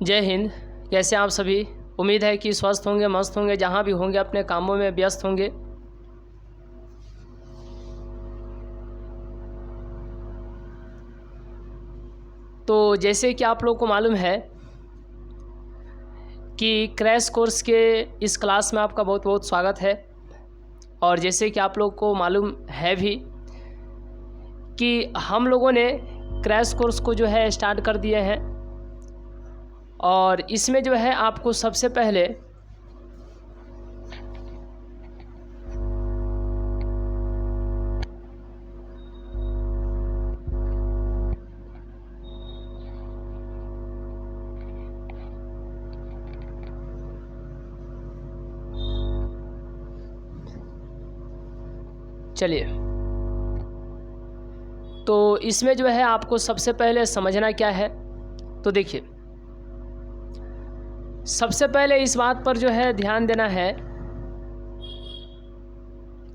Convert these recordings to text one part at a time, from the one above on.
जय हिंद। कैसे आप सभी? उम्मीद है कि स्वस्थ होंगे, मस्त होंगे, जहाँ भी होंगे अपने कामों में व्यस्त होंगे। तो जैसे कि आप लोग को मालूम है कि क्रैश कोर्स के इस क्लास में आपका बहुत बहुत स्वागत है। और जैसे कि आप लोग को मालूम है भी कि हम लोगों ने क्रैश कोर्स को जो है स्टार्ट कर दिए हैं। और इसमें जो है आपको सबसे पहले चलिए, तो इसमें जो है आपको सबसे पहले समझना क्या है। तो देखिए, सबसे पहले इस बात पर जो है ध्यान देना है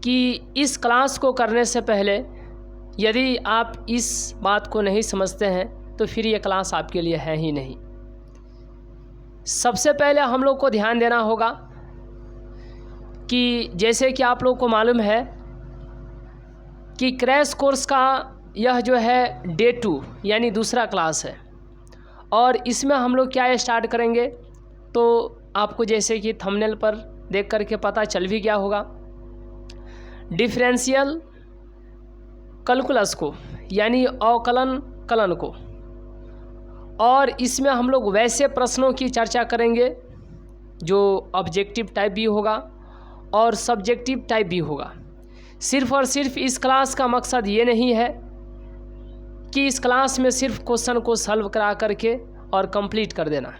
कि इस क्लास को करने से पहले यदि आप इस बात को नहीं समझते हैं तो फिर ये क्लास आपके लिए है ही नहीं। सबसे पहले हम लोग को ध्यान देना होगा कि जैसे कि आप लोग को मालूम है कि क्रैश कोर्स का यह जो है डे 2 यानी दूसरा क्लास है। और इसमें हम लोग क्या स्टार्ट करेंगे तो आपको जैसे कि थंबनेल पर देख करके पता चल भी गया होगा, डिफरेंशियल कैलकुलस को यानी अवकलन कलन को। और इसमें हम लोग वैसे प्रश्नों की चर्चा करेंगे जो ऑब्जेक्टिव टाइप भी होगा और सब्जेक्टिव टाइप भी होगा। सिर्फ और सिर्फ इस क्लास का मकसद ये नहीं है कि इस क्लास में सिर्फ क्वेश्चन को सॉल्व करा करके और कंप्लीट कर देना,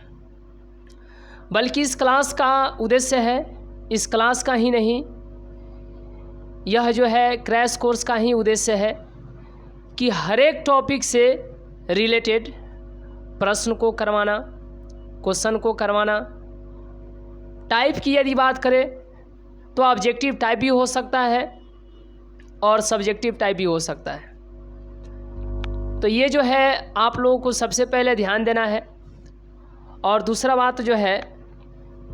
बल्कि इस क्लास का उद्देश्य है, इस क्लास का ही नहीं, यह जो है क्रैश कोर्स का ही उद्देश्य है कि हर एक टॉपिक से रिलेटेड प्रश्न को करवाना, क्वेश्चन को करवाना। टाइप की यदि बात करें तो ऑब्जेक्टिव टाइप भी हो सकता है और सब्जेक्टिव टाइप भी हो सकता है। तो ये जो है आप लोगों को सबसे पहले ध्यान देना है। और दूसरा बात जो है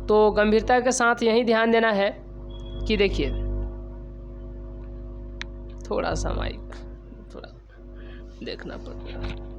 तो गंभीरता के साथ यही ध्यान देना है कि देखिए, थोड़ा सा माइक थोड़ा देखना पड़ेगा।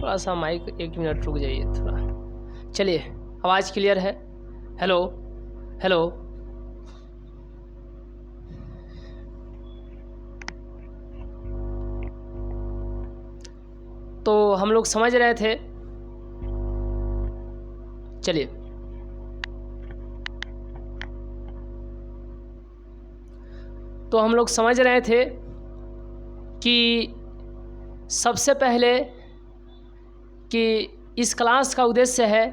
थोड़ा सा माइक 1 मिनट रुक जाइए थोड़ा। चलिए, आवाज़ क्लियर है? Hello hello. तो हम लोग समझ रहे थे, चलिए, तो हम लोग समझ रहे थे कि सबसे पहले कि इस क्लास का उद्देश्य है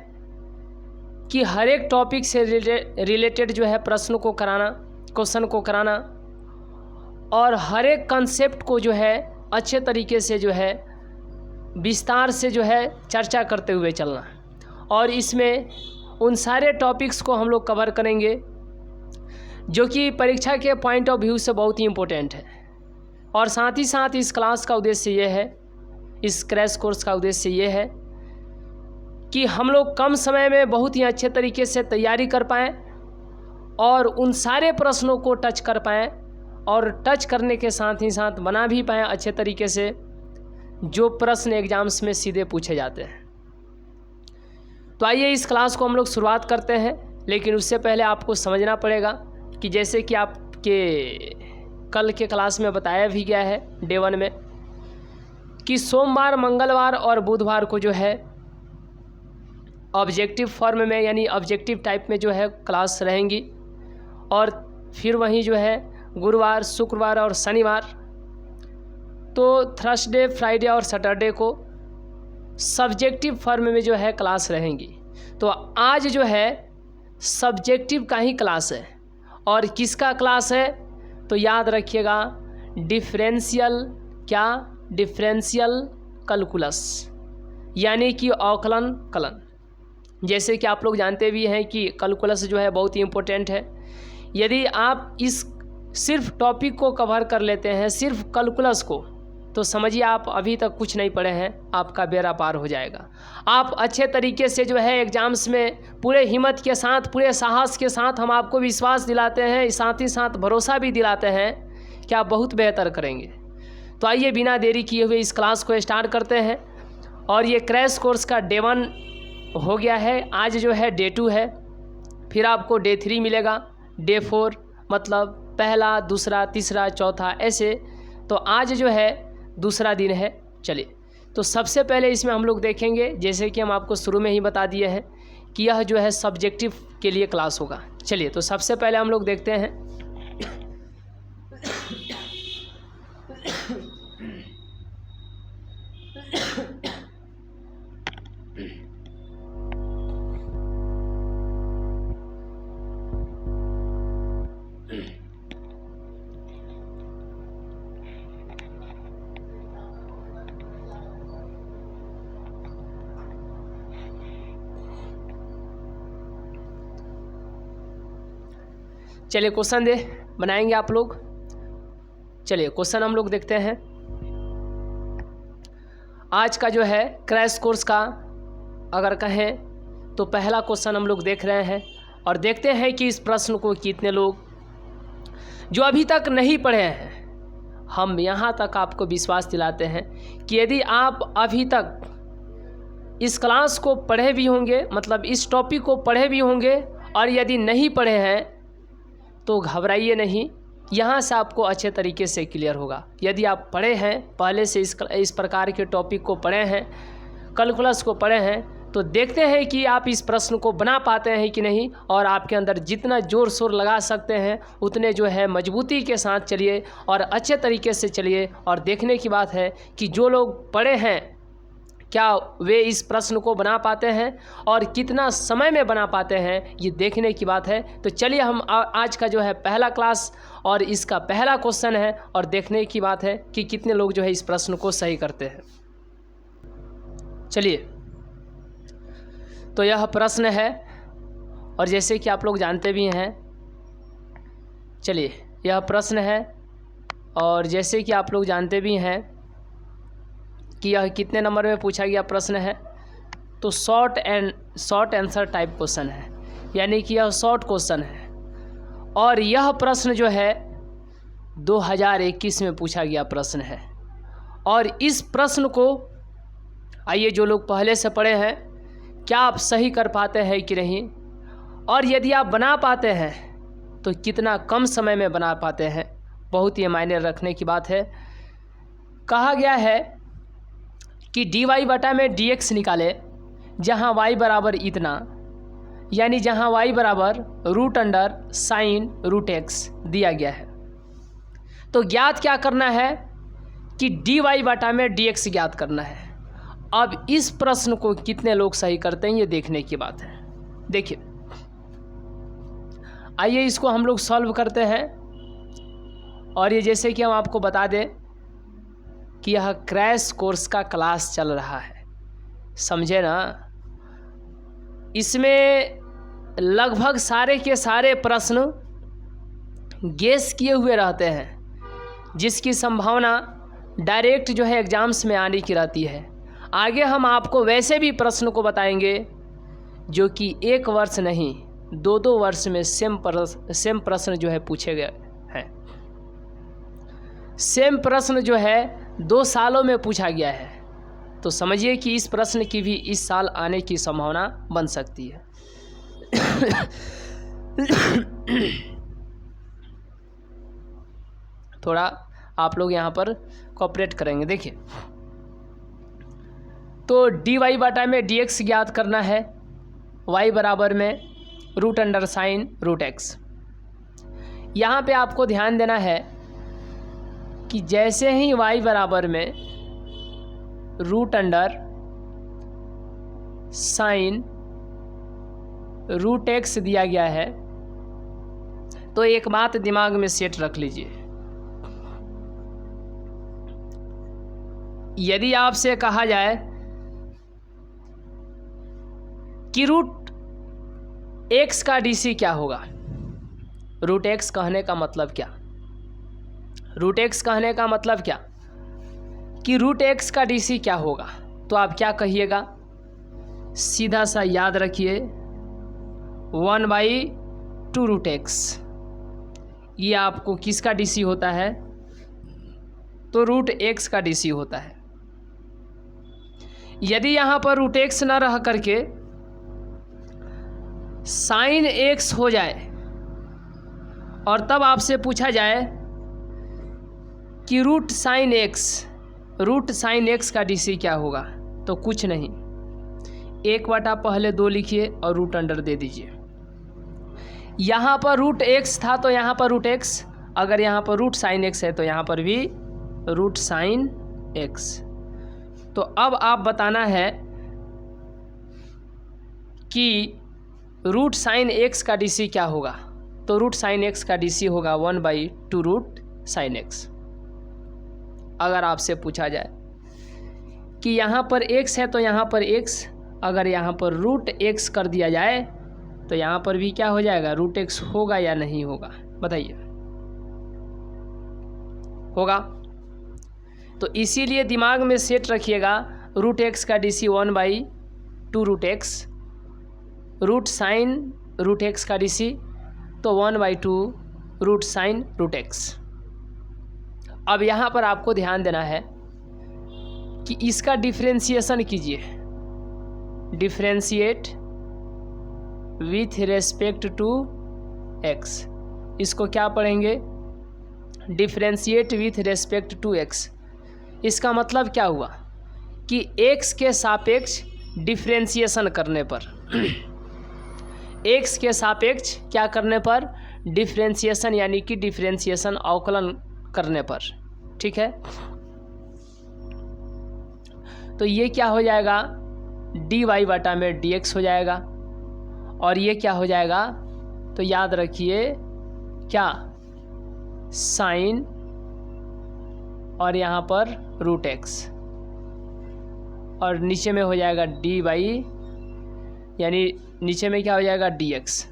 कि हर एक टॉपिक से रिलेटेड जो है प्रश्न को कराना, क्वेश्चन को कराना, और हर एक कंसेप्ट को जो है अच्छे तरीके से जो है विस्तार से जो है चर्चा करते हुए चलना। और इसमें उन सारे टॉपिक्स को हम लोग कवर करेंगे जो कि परीक्षा के पॉइंट ऑफ व्यू से बहुत ही इम्पोर्टेंट है। और साथ ही साथ इस क्लास का उद्देश्य ये है, इस क्रैश कोर्स का उद्देश्य ये है कि हम लोग कम समय में बहुत ही अच्छे तरीके से तैयारी कर पाएँ और उन सारे प्रश्नों को टच कर पाएँ, और टच करने के साथ ही साथ बना भी पाएँ अच्छे तरीके से जो प्रश्न एग्जाम्स में सीधे पूछे जाते हैं। तो आइए इस क्लास को हम लोग शुरुआत करते हैं। लेकिन उससे पहले आपको समझना पड़ेगा कि जैसे कि आपके कल के क्लास में बताया भी गया है डे 1 में कि सोमवार, मंगलवार और बुधवार को जो है ऑब्जेक्टिव फॉर्म में यानी ऑब्जेक्टिव टाइप में जो है क्लास रहेंगी। और फिर वहीं जो है गुरुवार, शुक्रवार और शनिवार, तो थर्सडे, फ्राइडे और सैटरडे को सब्जेक्टिव फॉर्म में जो है क्लास रहेंगी। तो आज जो है सब्जेक्टिव का ही क्लास है। और किसका क्लास है? तो याद रखिएगा, डिफरेंशियल कैलकुलस, यानी कि अवकलन कलन। जैसे कि आप लोग जानते भी हैं कि कैलकुलस जो है बहुत ही इम्पोर्टेंट है। यदि आप इस सिर्फ टॉपिक को कवर कर लेते हैं, सिर्फ कैलकुलस को, तो समझिए आप अभी तक कुछ नहीं पढ़े हैं, आपका बेड़ा पार हो जाएगा। आप अच्छे तरीके से जो है एग्जाम्स में पूरे हिम्मत के साथ, पूरे साहस के साथ हम आपको विश्वास दिलाते हैं, साथ ही साथ भरोसा भी दिलाते हैं कि आप बहुत बेहतर करेंगे। तो आइए बिना देरी किए हुए इस क्लास को स्टार्ट करते हैं। और ये क्रैश कोर्स का डे 1 हो गया है, आज जो है डे 2 है, फिर आपको डे 3 मिलेगा, डे 4 मतलब पहला, दूसरा, तीसरा, चौथा, ऐसे। तो आज जो है दूसरा दिन है। चलिए, तो सबसे पहले इसमें हम लोग देखेंगे, जैसे कि हम आपको शुरू में ही बता दिए हैं कि यह जो है सब्जेक्टिव के लिए क्लास होगा। चलिए, तो सबसे पहले हम लोग देखते हैं चलिए क्वेश्चन बनाएंगे आप लोग। चलिए क्वेश्चन हम लोग देखते हैं। आज का जो है क्रैश कोर्स का अगर कहें तो पहला क्वेश्चन हम लोग देख रहे हैं और देखते हैं कि इस प्रश्न को कितने लोग जो अभी तक नहीं पढ़े हैं, हम यहाँ तक आपको विश्वास दिलाते हैं कि यदि आप अभी तक इस क्लास को पढ़े भी होंगे, मतलब इस टॉपिक को पढ़े भी होंगे, और यदि नहीं पढ़े हैं तो घबराइए नहीं, यहाँ से आपको अच्छे तरीके से क्लियर होगा। यदि आप पढ़े हैं, पहले से इस प्रकार के टॉपिक को पढ़े हैं, कैलकुलस को पढ़े हैं, तो देखते हैं कि आप इस प्रश्न को बना पाते हैं कि नहीं। और आपके अंदर जितना जोर शोर लगा सकते हैं उतने जो है मजबूती के साथ चलिए और अच्छे तरीके से चलिए। और देखने की बात है कि जो लोग पढ़े हैं क्या वे इस प्रश्न को बना पाते हैं और कितना समय में बना पाते हैं, ये देखने की बात है। तो चलिए हम आज का जो है पहला क्लास और इसका पहला क्वेश्चन है और देखने की बात है कि कितने लोग जो है इस प्रश्न को सही करते हैं। चलिए, तो यह प्रश्न है और जैसे कि आप लोग जानते भी हैं, चलिए यह प्रश्न है और जैसे कि आप लोग जानते भी हैं कि यह कितने नंबर में पूछा गया प्रश्न है। तो शॉर्ट आंसर टाइप क्वेश्चन है, यानी कि यह शॉर्ट क्वेश्चन है। और यह प्रश्न जो है 2021 में पूछा गया प्रश्न है। और इस प्रश्न को आइए जो लोग पहले से पढ़े हैं, क्या आप सही कर पाते हैं कि नहीं, और यदि आप बना पाते हैं तो कितना कम समय में बना पाते हैं, बहुत ही मायने रखने की बात है। कहा गया है कि dy बटा में dx निकाले जहाँ y बराबर इतना, यानी जहाँ y बराबर √sin√x दिया गया है। तो ज्ञात क्या करना है कि dy बटा में dx ज्ञात करना है। अब इस प्रश्न को कितने लोग सही करते हैं ये देखने की बात है। देखिए, आइए इसको हम लोग सॉल्व करते हैं। और ये जैसे कि हम आपको बता दें कि यह क्रैश कोर्स का क्लास चल रहा है, समझे ना। इसमें लगभग सारे के सारे प्रश्न गेस किए हुए रहते हैं, जिसकी संभावना डायरेक्ट जो है एग्जाम्स में आने की रहती है। आगे हम आपको वैसे भी प्रश्न को बताएंगे जो कि 1 वर्ष नहीं 2-2 वर्ष में सेम प्रश्न जो है पूछे गए हैं। सेम प्रश्न जो है 2 सालों में पूछा गया है। तो समझिए कि इस प्रश्न की भी इस साल आने की संभावना बन सकती है। थोड़ा आप लोग यहाँ पर कोऑपरेट करेंगे। देखिए, तो dy बटा में dx ज्ञात करना है, y बराबर में √sin√x। यहाँ पे आपको ध्यान देना है कि जैसे ही y बराबर में साइन रूट एक्स दिया गया है, तो एक बात दिमाग में सेट रख लीजिए, यदि आपसे कहा जाए कि रूट एक्स का डीसी क्या होगा, रूट एक्स कहने का मतलब क्या, रूट एक्स कहने का मतलब क्या कि रूट एक्स का डीसी क्या होगा, तो आप क्या कहिएगा, सीधा सा याद रखिए 1/2 रूट एक्स, ये आपको किसका डीसी होता है, तो रूट एक्स का डीसी होता है। यदि यहाँ पर रूट एक्स ना रह करके साइन एक्स हो जाए और तब आपसे पूछा जाए कि रूट साइन एक्स का डीसी क्या होगा, तो कुछ नहीं, 1/, पहले 2 लिखिए और रूट अंडर दे दीजिए। यहाँ पर रूट एक्स था तो यहाँ पर रूट एक्स, अगर यहाँ पर रूट साइन एक्स है तो यहाँ पर भी रूट साइन एक्स। तो अब आप बताना है कि रूट साइन एक्स का डीसी क्या होगा, तो रूट साइन एक्स का डीसी होगा 1/2 रूट साइन एक्स। अगर आपसे पूछा जाए कि यहाँ पर x है तो यहाँ पर x, अगर यहाँ पर रूट x कर दिया जाए तो यहाँ पर भी क्या हो जाएगा, रूट x होगा या नहीं होगा, बताइए, होगा। तो इसीलिए दिमाग में सेट रखिएगा रूट x का DC 1/2 root x, root sine root x का डीसी तो 1/2 रूट साइन रूट x। अब यहाँ पर आपको ध्यान देना है कि इसका डिफरेंशिएशन कीजिए, differentiate with respect to x, इसको क्या पढ़ेंगे, differentiate with respect to x। इसका मतलब क्या हुआ कि x के सापेक्ष डिफरेंशिएशन करने पर x के सापेक्ष क्या करने पर, डिफरेंशिएशन, यानी कि डिफरेंशिएशन अवकलन करने पर, ठीक है। तो ये क्या हो जाएगा, dy/dx हो जाएगा, और ये क्या हो जाएगा, तो याद रखिए क्या, साइन और यहाँ पर रूट x, और नीचे में हो जाएगा dy, यानी नीचे में क्या हो जाएगा dx।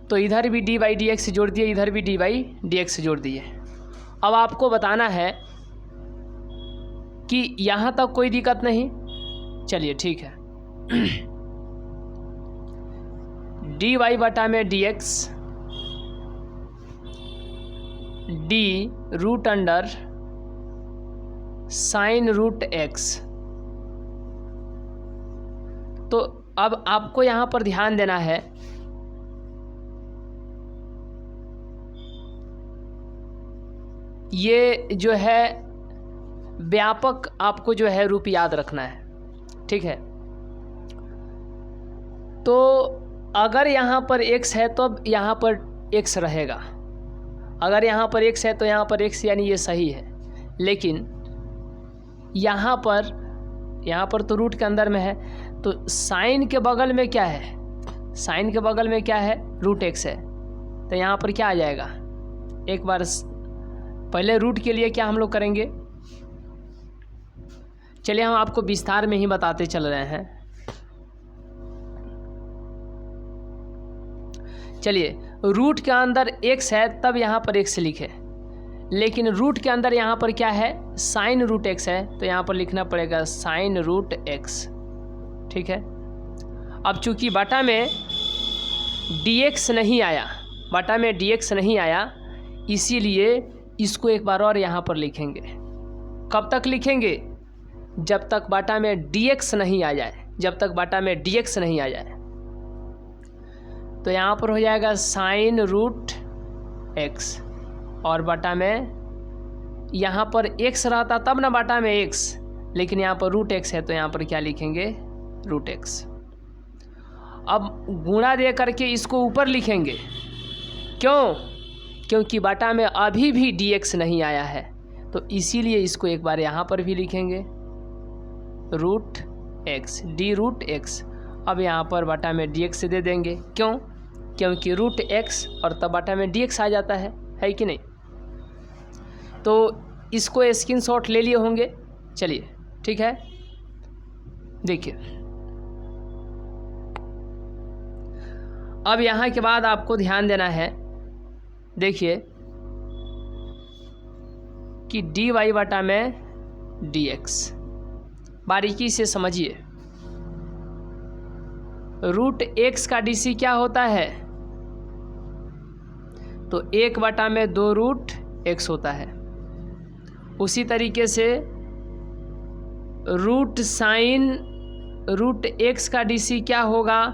तो इधर भी dy/dx जोड़ दिए, इधर भी dy/dx जोड़ दिए। अब आपको बताना है कि यहाँ तक कोई दिक्कत नहीं, चलिए ठीक है। dy/dx d root under sine root x। तो अब आपको यहाँ पर ध्यान देना है ये जो है व्यापक, आपको जो है रूप याद रखना है, ठीक है। तो अगर यहाँ पर x है तो अब यहाँ पर x रहेगा, अगर यहाँ पर x है तो यहाँ पर x, यानी ये सही है। लेकिन यहाँ पर तो रूट के अंदर में है, तो साइन के बगल में क्या है, साइन के बगल में क्या है, रूट x है, तो यहाँ पर क्या आ जाएगा, एक बार पहले रूट के लिए क्या हम लोग करेंगे, चलिए हम आपको विस्तार में ही बताते चल रहे हैं। चलिए, रूट के अंदर x है तब यहाँ पर x लिखे, लेकिन रूट के अंदर यहाँ पर क्या है, साइन रूट x है, तो यहाँ पर लिखना पड़ेगा साइन रूट x, ठीक है। अब चूंकि बटा में dx नहीं आया, बटा में dx नहीं आया, इसीलिए इसको एक बार और यहाँ पर लिखेंगे। कब तक लिखेंगे, जब तक बटा में dx नहीं आ जाए, जब तक बटा में dx नहीं आ जाए। तो यहाँ पर हो जाएगा साइन रूट x, और बटा में यहाँ पर x रहता तब ना बटा में x, लेकिन यहाँ पर रूट x है तो यहाँ पर क्या लिखेंगे, रूट x। अब गुणा दे करके इसको ऊपर लिखेंगे, क्यों, क्योंकि बटा में अभी भी dx नहीं आया है, तो इसीलिए इसको एक बार यहाँ पर भी लिखेंगे root x, d root x. अब यहाँ पर बटा में डी एक्स दे देंगे, क्यों? क्योंकि रूट एक्स और तब बटा में डी एक्स आ जाता है कि नहीं? तो इसको स्क्रीनशॉट ले लिए होंगे। चलिए ठीक है, देखिए अब यहाँ के बाद आपको ध्यान देना है, देखिए कि डी वाई बटा में डी एक्स, बारीकी से समझिए। रूट एक्स का डीसी क्या होता है? तो 1/2 रूट एक्स होता है। उसी तरीके से रूट साइन रूट एक्स का डीसी क्या होगा?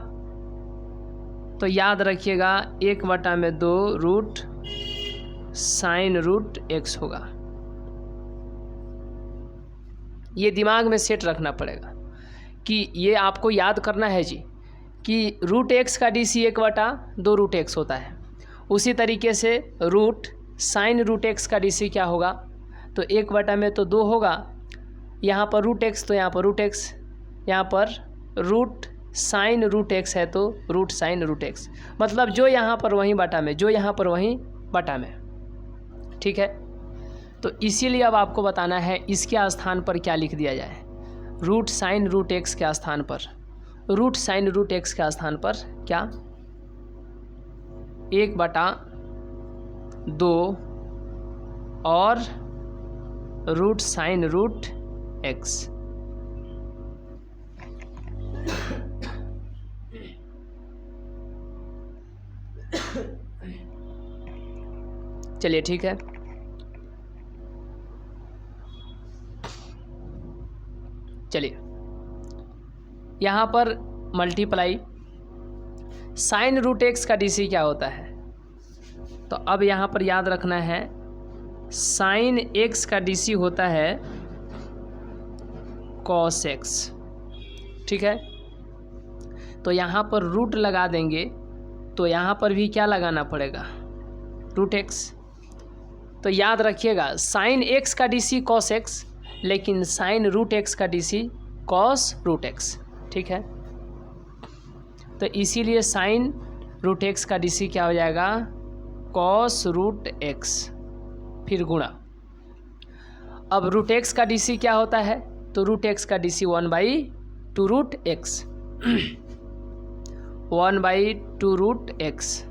तो याद रखिएगा 1/2 रूट साइन रूट एक्स होगा। ये दिमाग में सेट रखना पड़ेगा कि ये आपको याद करना है जी, कि रूट एक्स का डीसी 1/2 रूट एक्स होता है। उसी तरीके से रूट साइन रूट एक्स का डीसी क्या होगा? तो 1/2 होगा, यहाँ पर रूट एक्स तो यहाँ पर रूट एक्स, यहाँ पर रूट साइन रूट एक्स है तो रूट साइन रूट एक्स, मतलब जो यहाँ पर वहीं बटा में, जो यहाँ पर वहीं बटा में। ठीक है, तो इसीलिए अब आपको बताना है इसके स्थान पर क्या लिख दिया जाए। रूट साइन रूट एक्स के स्थान पर, रूट साइन रूट एक्स के स्थान पर क्या? 1/2 और रूट साइन रूट एक्स। चलिए ठीक है, चलिए यहाँ पर मल्टीप्लाई साइन रूट एक्स का डीसी क्या होता है? तो अब यहाँ पर याद रखना है साइन एक्स का डीसी होता है कॉस एक्स। ठीक है, तो यहाँ पर रूट लगा देंगे तो यहाँ पर भी क्या लगाना पड़ेगा? Root x. तो याद रखिएगा साइन एक्स का डीसी कॉस एक्स, लेकिन साइन रूट एक्स का डीसी कॉस रूट एक्स। ठीक है, तो इसीलिए साइन रूट एक्स का डीसी क्या हो जाएगा? कॉस रूट एक्स, फिर गुणा। अब रूट एक्स का डीसी क्या होता है? तो रूट एक्स का DC 1/2 root x 1/2 root x.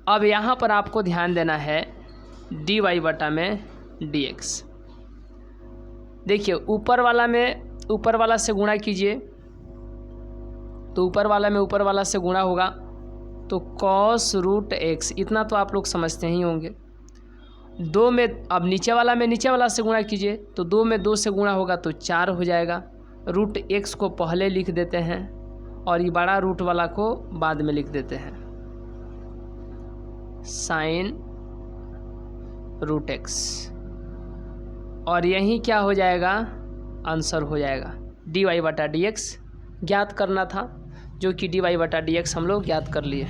अब यहाँ पर आपको ध्यान देना है डी वाई बटा में डी एक्स। देखिए ऊपर वाला से गुणा कीजिए तो ऊपर वाला में ऊपर वाला से गुणा होगा तो कॉस रूट एक्स, इतना तो आप लोग समझते ही होंगे। 2 में अब नीचे वाला में नीचे वाला से गुणा कीजिए तो 2 में 2 से गुणा होगा तो 4 हो जाएगा। रूट एक्स को पहले लिख देते हैं और ये बड़ा रूट वाला को बाद में लिख देते हैं, साइन रूट एक्स। और यही क्या हो जाएगा? आंसर हो जाएगा डी वाई बटा डी एक्स ज्ञात करना था, जो कि डी वाई बटा डी एक्स हम लोग ज्ञात कर लिए।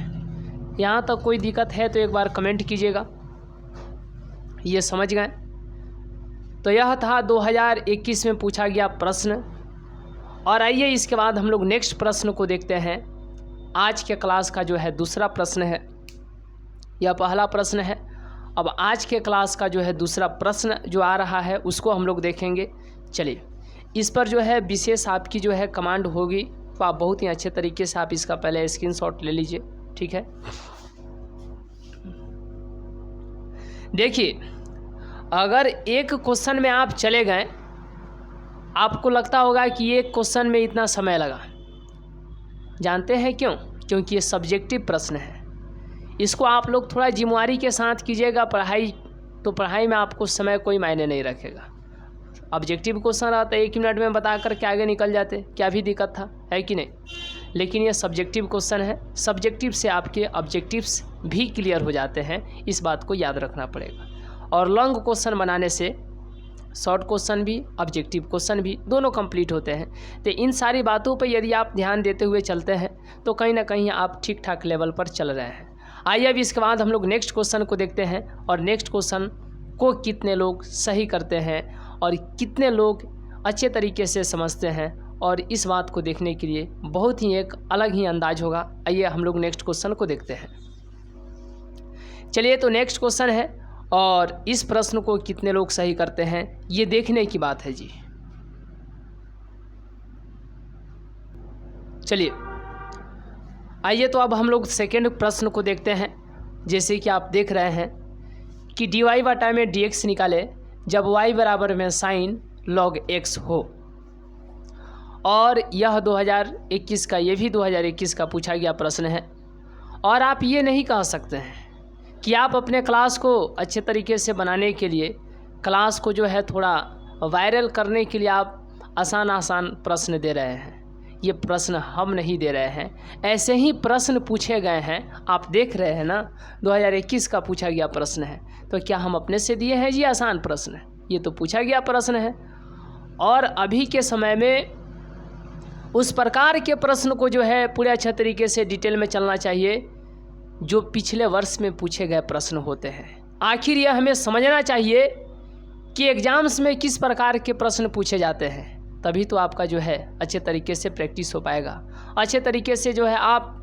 यहाँ तक कोई दिक्कत है तो एक बार कमेंट कीजिएगा। ये समझ गए? तो यह था 2021 में पूछा गया प्रश्न। और आइए इसके बाद हम लोग नेक्स्ट प्रश्न को देखते हैं। आज के क्लास का जो है दूसरा प्रश्न है, यह पहला प्रश्न है। अब आज के क्लास का जो है दूसरा प्रश्न जो आ रहा है उसको हम लोग देखेंगे। चलिए, इस पर जो है विशेष आपकी जो है कमांड होगी, तो आप बहुत ही अच्छे तरीके से आप इसका पहले स्क्रीनशॉट ले लीजिए। ठीक है, देखिए अगर एक क्वेश्चन में आप चले गए, आपको लगता होगा कि एक क्वेश्चन में इतना समय लगा। जानते हैं क्यों? क्योंकि ये सब्जेक्टिव प्रश्न है। इसको आप लोग थोड़ा जिम्मेवारी के साथ कीजिएगा। पढ़ाई तो पढ़ाई में आपको समय कोई मायने नहीं रखेगा। ऑब्जेक्टिव क्वेश्चन आता है 1 मिनट में बता कर के आगे निकल जाते, क्या भी दिक्कत था, है कि नहीं? लेकिन ये सब्जेक्टिव क्वेश्चन है, सब्जेक्टिव से आपके ऑब्जेक्टिव्स भी क्लियर हो जाते हैं, इस बात को याद रखना पड़ेगा। और लॉन्ग क्वेश्चन बनाने से शॉर्ट क्वेश्चन भी ऑब्जेक्टिव क्वेश्चन भी दोनों कंप्लीट होते हैं। तो इन सारी बातों पर यदि आप ध्यान देते हुए चलते हैं तो कहीं ना कहीं आप ठीक ठाक लेवल पर चल रहे हैं। आइए अब इसके बाद हम लोग नेक्स्ट क्वेश्चन को देखते हैं, और नेक्स्ट क्वेश्चन को कितने लोग सही करते हैं और कितने लोग अच्छे तरीके से समझते हैं और इस बात को देखने के लिए बहुत ही एक अलग ही अंदाज होगा। आइए हम लोग नेक्स्ट क्वेश्चन को देखते हैं। चलिए, तो नेक्स्ट क्वेश्चन है और इस प्रश्न को कितने लोग सही करते हैं ये देखने की बात है जी। चलिए, आइए तो अब हम लोग सेकेंड प्रश्न को देखते हैं। जैसे कि आप देख रहे हैं कि dy बटा में dx निकाले जब y बराबर में साइन log x हो, और यह 2021 का, ये भी 2021 का पूछा गया प्रश्न है। और आप ये नहीं कह सकते हैं कि आप अपने क्लास को अच्छे तरीके से बनाने के लिए, क्लास को जो है थोड़ा वायरल करने के लिए आप आसान प्रश्न दे रहे हैं। ये प्रश्न हम नहीं दे रहे हैं, ऐसे ही प्रश्न पूछे गए हैं। आप देख रहे हैं ना, 2021 का पूछा गया प्रश्न है, तो क्या हम अपने से दिए हैं जी आसान प्रश्न? ये तो पूछा गया प्रश्न है। और अभी के समय में उस प्रकार के प्रश्न को जो है पूरे अच्छे तरीके से डिटेल में चलना चाहिए जो पिछले वर्ष में पूछे गए प्रश्न होते हैं। आखिर यह हमें समझना चाहिए कि एग्ज़ाम्स में किस प्रकार के प्रश्न पूछे जाते हैं, तभी तो आपका जो है अच्छे तरीके से प्रैक्टिस हो पाएगा। अच्छे तरीके से जो है आप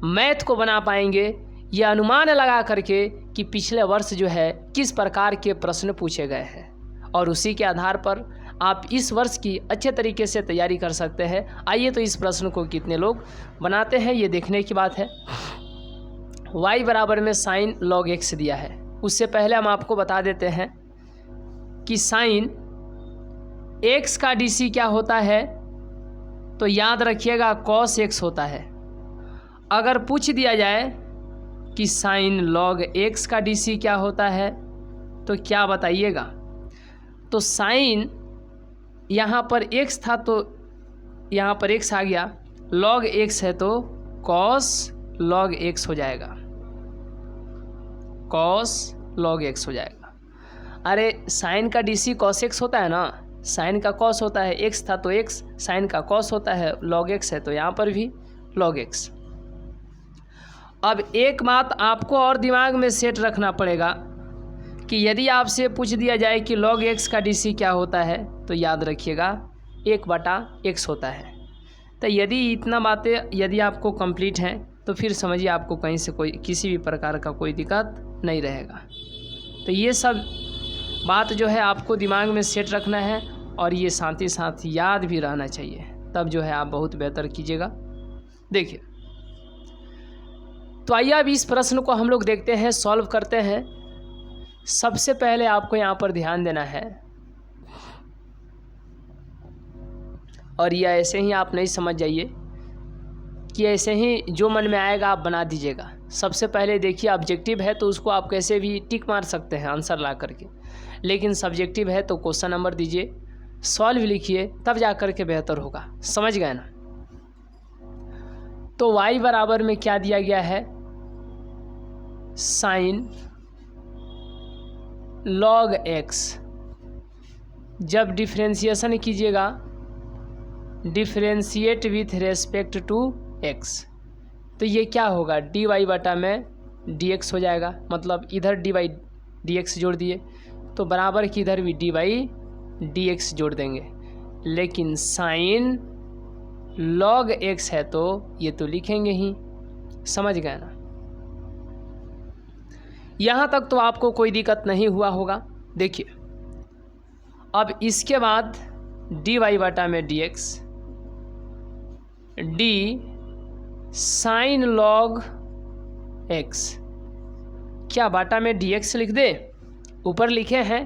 मैथ को बना पाएंगे, यह अनुमान लगा करके कि पिछले वर्ष जो है किस प्रकार के प्रश्न पूछे गए हैं, और उसी के आधार पर आप इस वर्ष की अच्छे तरीके से तैयारी कर सकते हैं। आइए तो इस प्रश्न को कितने लोग बनाते हैं ये देखने की बात है। y बराबर में साइन log x दिया है। उससे पहले हम आपको बता देते हैं कि साइन x का dc क्या होता है, तो याद रखिएगा cos x होता है। अगर पूछ दिया जाए कि साइन log x का dc क्या होता है तो क्या बताइएगा? तो साइन यहाँ पर x था तो यहाँ पर x आ गया, log x है तो cos log x हो जाएगा, cos log x हो जाएगा। अरे साइन का dc cos x होता है ना, साइन का cos होता है, x था तो x, साइन का cos होता है, log x है तो यहाँ पर भी log x। अब एक बात आपको और दिमाग में सेट रखना पड़ेगा कि यदि आपसे पूछ दिया जाए कि log x का dc क्या होता है तो याद रखिएगा 1/x होता है। तो यदि इतना बातें यदि आपको कंप्लीट हैं तो फिर समझिए आपको कहीं से कोई किसी भी प्रकार का कोई दिक्कत नहीं रहेगा। तो ये सब बात जो है आपको दिमाग में सेट रखना है और ये साथ ही साथ याद भी रहना चाहिए, तब जो है आप बहुत बेहतर कीजिएगा। देखिए, तो आइए अब इस प्रश्न को हम लोग देखते हैं, सॉल्व करते हैं। सबसे पहले आपको यहाँ पर ध्यान देना है, और यह ऐसे ही आप नहीं समझ जाइए कि ऐसे ही जो मन में आएगा आप बना दीजिएगा। सबसे पहले देखिए, ऑब्जेक्टिव है तो उसको आप कैसे भी टिक मार सकते हैं आंसर ला करके, लेकिन सब्जेक्टिव है तो क्वेश्चन नंबर दीजिए, सॉल्व लिखिए, तब जा कर के बेहतर होगा। समझ गए ना? तो y बराबर में क्या दिया गया है, साइन log x। जब डिफ्रेंशिएशन कीजिएगा, differentiate with respect to x, तो ये क्या होगा, dy बटा में dx हो जाएगा। मतलब इधर dy dx जोड़ दिए तो बराबर की इधर भी dy dx जोड़ देंगे, लेकिन साइन log x है तो ये तो लिखेंगे ही। समझ गए ना? यहाँ तक तो आपको कोई दिक्कत नहीं हुआ होगा। देखिए, अब इसके बाद dy बटा में dx, d sine log x, क्या बाटा में dx लिख दे? ऊपर लिखे हैं,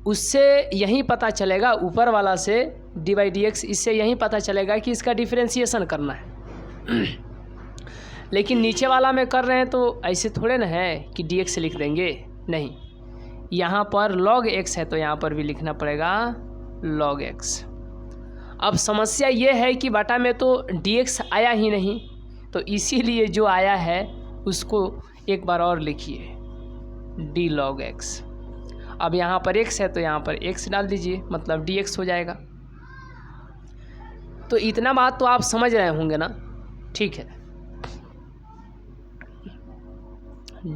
उससे यही पता चलेगा, ऊपर वाला से dy dx, इससे यही पता चलेगा कि इसका डिफरेंशिएशन करना है। लेकिन नीचे वाला में कर रहे हैं तो ऐसे थोड़े ना है कि dx लिख देंगे, नहीं, यहाँ पर log x है तो यहाँ पर भी लिखना पड़ेगा log x। अब समस्या ये है कि बटा में तो dx आया ही नहीं, तो इसीलिए जो आया है उसको एक बार और लिखिए, d log x। अब यहाँ पर x है तो यहाँ पर x डाल दीजिए, मतलब dx हो जाएगा। तो इतना बात तो आप समझ रहे होंगे ना? ठीक है,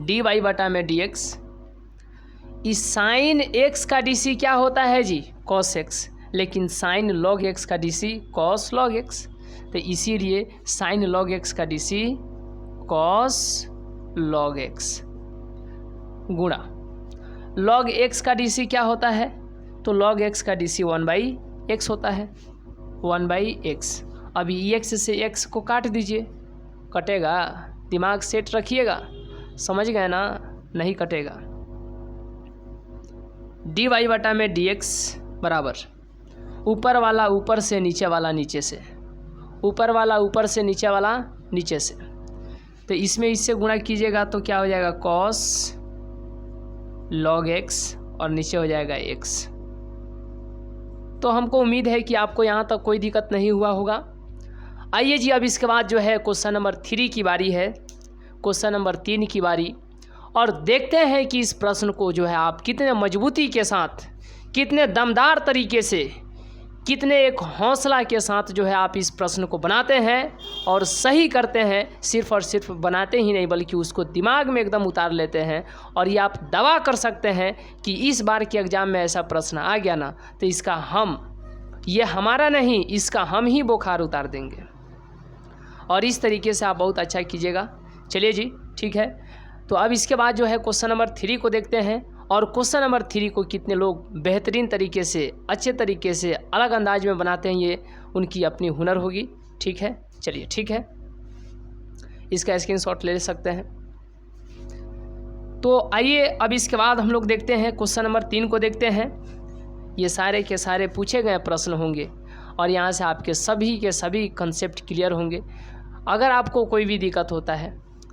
dy बटा में dx, इस साइन x का dc क्या होता है जी, cos x। लेकिन साइन लॉग एक्स का डीसी कॉस लॉग एक्स, तो इसीलिए साइन लॉग एक्स का डीसी कॉस लॉग एक्स गुणा लॉग एक्स का डीसी क्या होता है, तो लॉग एक्स का डीसी 1/x होता है, 1/x। अब एक्स से एक्स को काट दीजिए, कटेगा? दिमाग सेट रखिएगा, समझ गए ना? नहीं कटेगा। dy बटा में dx बराबर ऊपर वाला ऊपर से, नीचे वाला नीचे से, ऊपर वाला ऊपर से, नीचे वाला नीचे से, तो इसमें इससे गुणा कीजिएगा तो क्या हो जाएगा cos log x और नीचे हो जाएगा x। तो हमको उम्मीद है कि आपको यहाँ तक कोई दिक्कत नहीं हुआ होगा। आइए जी, अब इसके बाद जो है क्वेश्चन नंबर 3 की बारी है, क्वेश्चन नंबर 3 की बारी, और देखते हैं कि इस प्रश्न को जो है आप कितने मजबूती के साथ, कितने दमदार तरीके से, कितने एक हौसला के साथ जो है आप इस प्रश्न को बनाते हैं और सही करते हैं। सिर्फ और सिर्फ बनाते ही नहीं बल्कि उसको दिमाग में एकदम उतार लेते हैं, और ये आप दावा कर सकते हैं कि इस बार के एग्ज़ाम में ऐसा प्रश्न आ गया ना तो इसका ये हमारा नहीं, इसका हम ही बुखार उतार देंगे। और इस तरीके से आप बहुत अच्छा कीजिएगा। चलिए जी, ठीक है। तो अब इसके बाद जो है क्वेश्चन नंबर 3 को देखते हैं, और क्वेश्चन नंबर 3 को कितने लोग बेहतरीन तरीके से, अच्छे तरीके से, अलग अंदाज में बनाते हैं, ये उनकी अपनी हुनर होगी। ठीक है, चलिए ठीक है, इसका स्क्रीनशॉट ले सकते हैं। तो आइए अब इसके बाद हम लोग देखते हैं क्वेश्चन नंबर 3 को देखते हैं। ये सारे के सारे पूछे गए प्रश्न होंगे और यहाँ से आपके सभी के सभी कंसेप्ट क्लियर होंगे। अगर आपको कोई भी दिक्कत होता है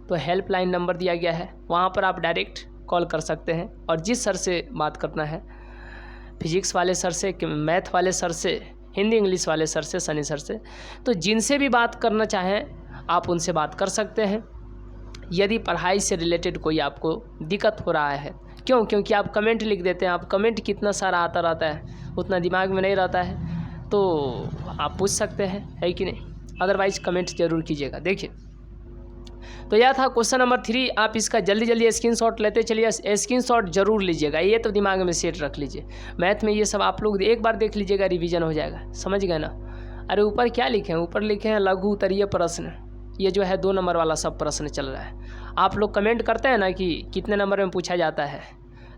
तो हेल्पलाइन नंबर दिया गया है, वहाँ पर आप डायरेक्ट कॉल कर सकते हैं, और जिस सर से बात करना है, फिजिक्स वाले सर से, मैथ वाले सर से, हिंदी इंग्लिश वाले सर से, सनी सर से, तो जिनसे भी बात करना चाहें आप उनसे बात कर सकते हैं। यदि पढ़ाई से रिलेटेड कोई आपको दिक्कत हो रहा है, क्योंकि आप कमेंट लिख देते हैं, आप कमेंट कितना सारा आता रहता है, उतना दिमाग में नहीं रहता है, तो आप पूछ सकते हैं, है कि नहीं? अदरवाइज कमेंट जरूर कीजिएगा। देखिए, तो यह था क्वेश्चन नंबर 3। आप इसका जल्दी जल्दी स्क्रीनशॉट लेते चलिए, स्क्रीनशॉट जरूर लीजिएगा, ये तो दिमाग में सेट रख लीजिए। मैथ में ये सब आप लोग एक बार देख लीजिएगा, रिवीजन हो जाएगा, समझ गए ना? अरे ऊपर क्या लिखे हैं? ऊपर लिखे हैं लघु उत्तरीय प्रश्न, ये जो है 2 नंबर वाला सब प्रश्न चल रहा है। आप लोग कमेंट करते हैं ना कि कितने नंबर में पूछा जाता है,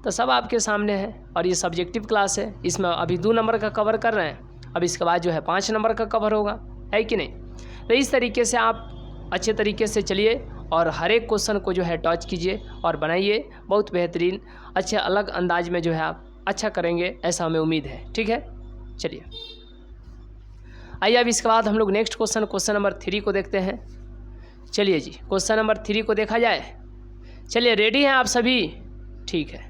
तो सब आपके सामने है, और ये सब्जेक्टिव क्लास है, इसमें अभी 2 नंबर का कवर कर रहे हैं, अब इसके बाद जो है 5 नंबर का कवर होगा, है कि नहीं? तो इस तरीके से आप अच्छे तरीके से चलिए और हर एक क्वेश्चन को जो है टच कीजिए और बनाइए, बहुत बेहतरीन अच्छे अलग अंदाज में जो है आप अच्छा करेंगे, ऐसा हमें उम्मीद है। ठीक है, चलिए आइए अब इसके बाद हम लोग नेक्स्ट क्वेश्चन नंबर 3 को देखते हैं। चलिए जी, क्वेश्चन नंबर 3 को देखा जाए। चलिए, रेडी हैं आप सभी? ठीक है,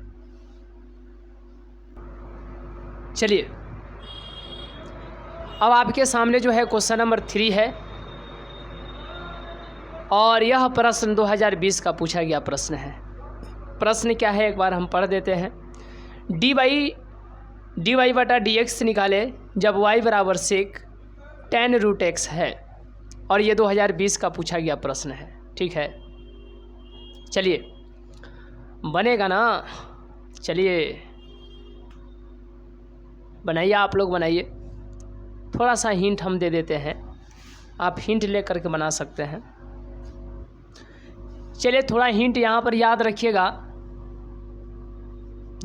चलिए अब आपके सामने जो है क्वेश्चन नंबर 3 है, और यह प्रश्न 2020 का पूछा गया प्रश्न है। प्रश्न क्या है एक बार हम पढ़ देते हैं। dy बटा dx निकाले जब y बराबर सेक tan√x है, और ये 2020 का पूछा गया प्रश्न है। ठीक है, चलिए बनेगा ना? चलिए बनाइए, आप लोग बनाइए। थोड़ा सा हिंट हम दे देते हैं, आप हिंट ले करके बना सकते हैं। चलिए थोड़ा हिंट यहाँ पर याद रखिएगा,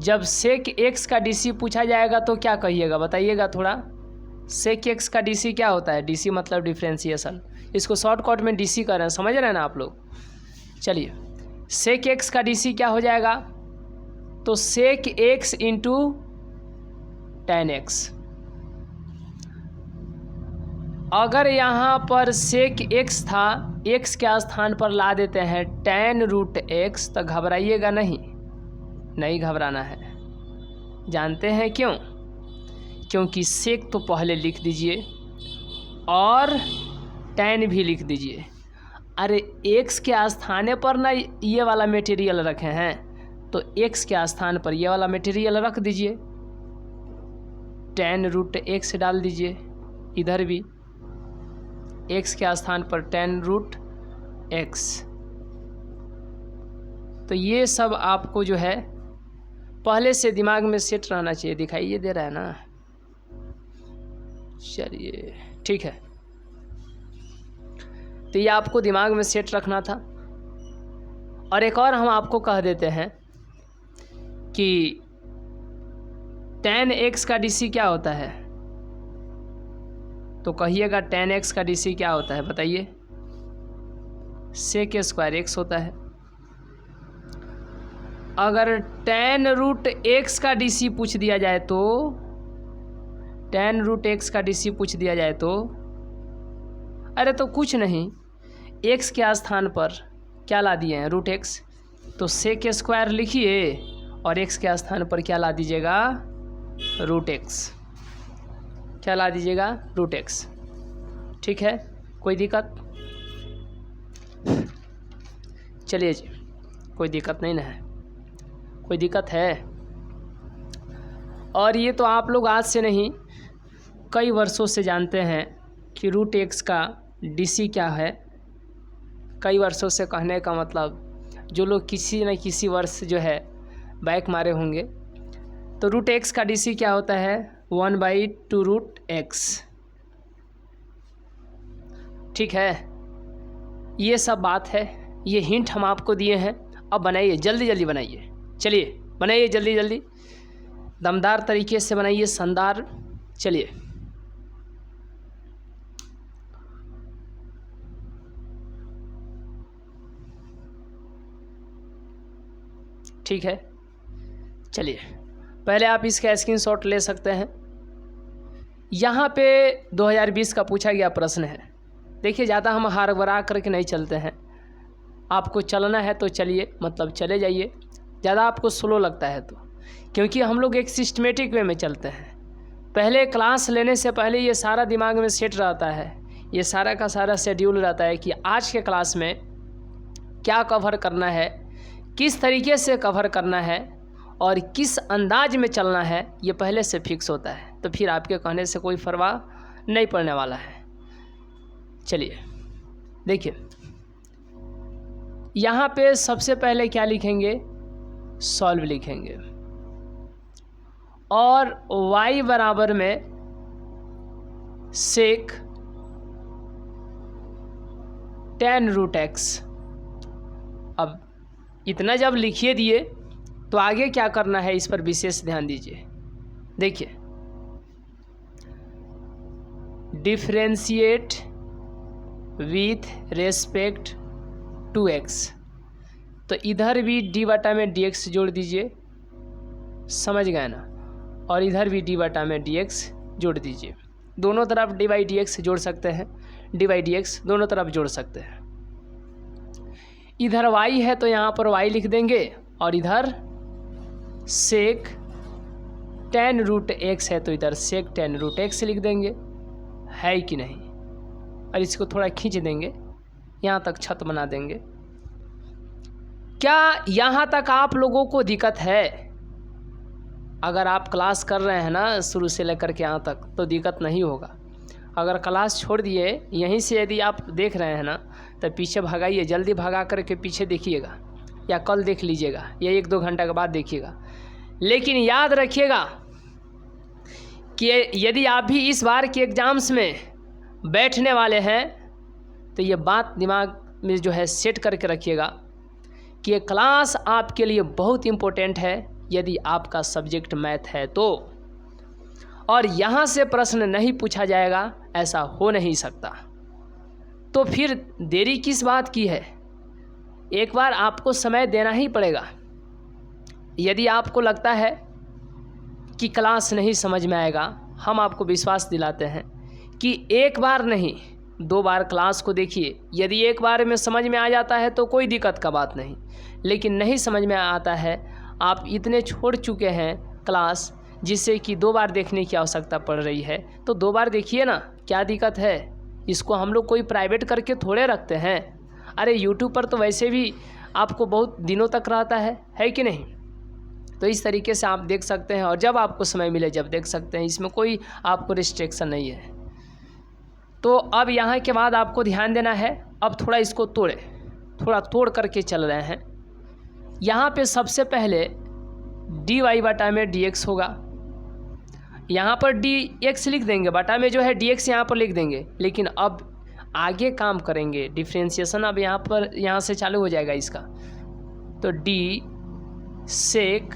जब सेक एक्स का डीसी पूछा जाएगा तो क्या कहिएगा, बताइएगा थोड़ा। सेक एक्स का डीसी क्या होता है? डीसी मतलब डिफ्रेंशिएशन, इसको शॉर्टकट में डीसी कर रहे हैं, समझ रहे हैं ना आप लोग? चलिए, सेक एक्स का डीसी क्या हो जाएगा? तो sec x into tan x। अगर यहाँ पर सेक x था, x के स्थान पर ला देते हैं tan√x, तो घबराइएगा नहीं घबराना है। जानते हैं क्यों? क्योंकि सेक तो पहले लिख दीजिए और tan भी लिख दीजिए। अरे x के स्थान पर ना ये वाला मटेरियल रखे हैं, तो x के स्थान पर ये वाला मटेरियल रख दीजिए, tan√x डाल दीजिए। इधर भी x के स्थान पर tan√x। तो ये सब आपको जो है पहले से दिमाग में सेट रहना चाहिए। दिखाइए दे रहा है ना? चलिए ठीक है, तो ये आपको दिमाग में सेट रखना था। और एक और हम आपको कह देते हैं कि tan x का DC क्या होता है, तो कहिएगा tan x का DC क्या होता है बताइए। sec स्क्वायर x होता है। अगर tan रूट x का DC पूछ दिया जाए तो, tan रूट x का DC पूछ दिया जाए तो, अरे तो कुछ नहीं, x के स्थान पर क्या ला दिए हैं, रूट x, तो sec स्क्वायर लिखिए और x के स्थान पर क्या ला दीजिएगा, रूट x, क्या ला दीजिएगा, रूट x। ठीक है, कोई दिक्कत? चलिए जी, कोई दिक्कत नहीं ना है, कोई दिक्कत है? और ये तो आप लोग आज से नहीं कई वर्षों से जानते हैं कि रूट x का DC क्या है। कई वर्षों से कहने का मतलब जो लोग किसी न किसी वर्ष जो है बैक मारे होंगे, तो रूट x का DC क्या होता है, 1/2 रूट x। ठीक है, ये सब बात है, ये हिंट हम आपको दिए हैं। अब बनाइए, जल्दी जल्दी बनाइए, चलिए बनाइए जल्दी जल्दी, दमदार तरीके से बनाइए, शानदार। चलिए ठीक है, चलिए पहले आप इसका स्क्रीनशॉट ले सकते हैं। यहाँ पे 2020 का पूछा गया प्रश्न है। देखिए, ज़्यादा हम हार करके नहीं चलते हैं, आपको चलना है तो चलिए, मतलब चले जाइए, ज़्यादा आपको स्लो लगता है तो, क्योंकि हम लोग एक सिस्टमेटिक वे में चलते हैं। पहले क्लास लेने से पहले ये सारा दिमाग में सेट रहता है, ये सारा का सारा शेड्यूल रहता है कि आज के क्लास में क्या कवर करना है, किस तरीके से कवर करना है और किस अंदाज में चलना है, ये पहले से फिक्स होता है। तो फिर आपके कहने से कोई परवाह नहीं पड़ने वाला है। चलिए देखिए, यहाँ पे सबसे पहले क्या लिखेंगे, सॉल्व लिखेंगे और y बराबर में sec tan रूट x। अब इतना जब लिखिए दिए तो आगे क्या करना है, इस पर विशेष ध्यान दीजिए। देखिए, differentiate with respect to x, तो इधर भी d बटा में dx जोड़ दीजिए, समझ गए ना, और इधर भी d बटा में dx जोड़ दीजिए। दोनों तरफ d बाई dx जोड़ सकते हैं, d बाई dx दोनों तरफ जोड़ सकते हैं। इधर y है तो यहाँ पर y लिख देंगे और इधर sec tan रूट x है तो इधर sec tan रूट x लिख देंगे, है कि नहीं। और इसको थोड़ा खींच देंगे, यहाँ तक छत बना देंगे। क्या यहाँ तक आप लोगों को दिक्कत है? अगर आप क्लास कर रहे हैं ना शुरू से लेकर के यहाँ तक, तो दिक्कत नहीं होगा। अगर क्लास छोड़ दिए, यहीं से यदि आप देख रहे हैं ना, तो पीछे भगाइए, जल्दी भगा करके पीछे देखिएगा, या कल देख लीजिएगा, या 1-2 घंटा के बाद देखिएगा। लेकिन याद रखिएगा कि यदि आप भी इस बार के एग्ज़ाम्स में बैठने वाले हैं, तो ये बात दिमाग में जो है सेट करके रखिएगा कि ये क्लास आपके लिए बहुत इम्पोर्टेंट है यदि आपका सब्जेक्ट मैथ है तो। और यहाँ से प्रश्न नहीं पूछा जाएगा, ऐसा हो नहीं सकता। तो फिर देरी किस बात की है? एक बार आपको समय देना ही पड़ेगा। यदि आपको लगता है कि क्लास नहीं समझ में आएगा, हम आपको विश्वास दिलाते हैं कि एक बार नहीं 2 बार क्लास को देखिए। यदि एक बार में समझ में आ जाता है तो कोई दिक्कत का बात नहीं, लेकिन नहीं समझ में आता है, आप इतने छोड़ चुके हैं क्लास जिससे कि 2 बार देखने की आवश्यकता पड़ रही है, तो 2 बार देखिए ना, क्या दिक्कत है। इसको हम लोग कोई प्राइवेट करके थोड़े रखते हैं। अरे यूट्यूब पर तो वैसे भी आपको बहुत दिनों तक रहता है कि नहीं। तो इस तरीके से आप देख सकते हैं, और जब आपको समय मिले जब देख सकते हैं, इसमें कोई आपको रिस्ट्रिक्शन नहीं है। तो अब यहाँ के बाद आपको ध्यान देना है। अब थोड़ा इसको थोड़ा तोड़ करके चल रहे हैं। यहाँ पे सबसे पहले dy बटा में dx होगा, यहाँ पर dx लिख देंगे, बटा में जो है dx यहाँ पर लिख देंगे। लेकिन अब आगे काम करेंगे, डिफ्रेंशिएशन अब यहाँ से चालू हो जाएगा इसका। तो d sec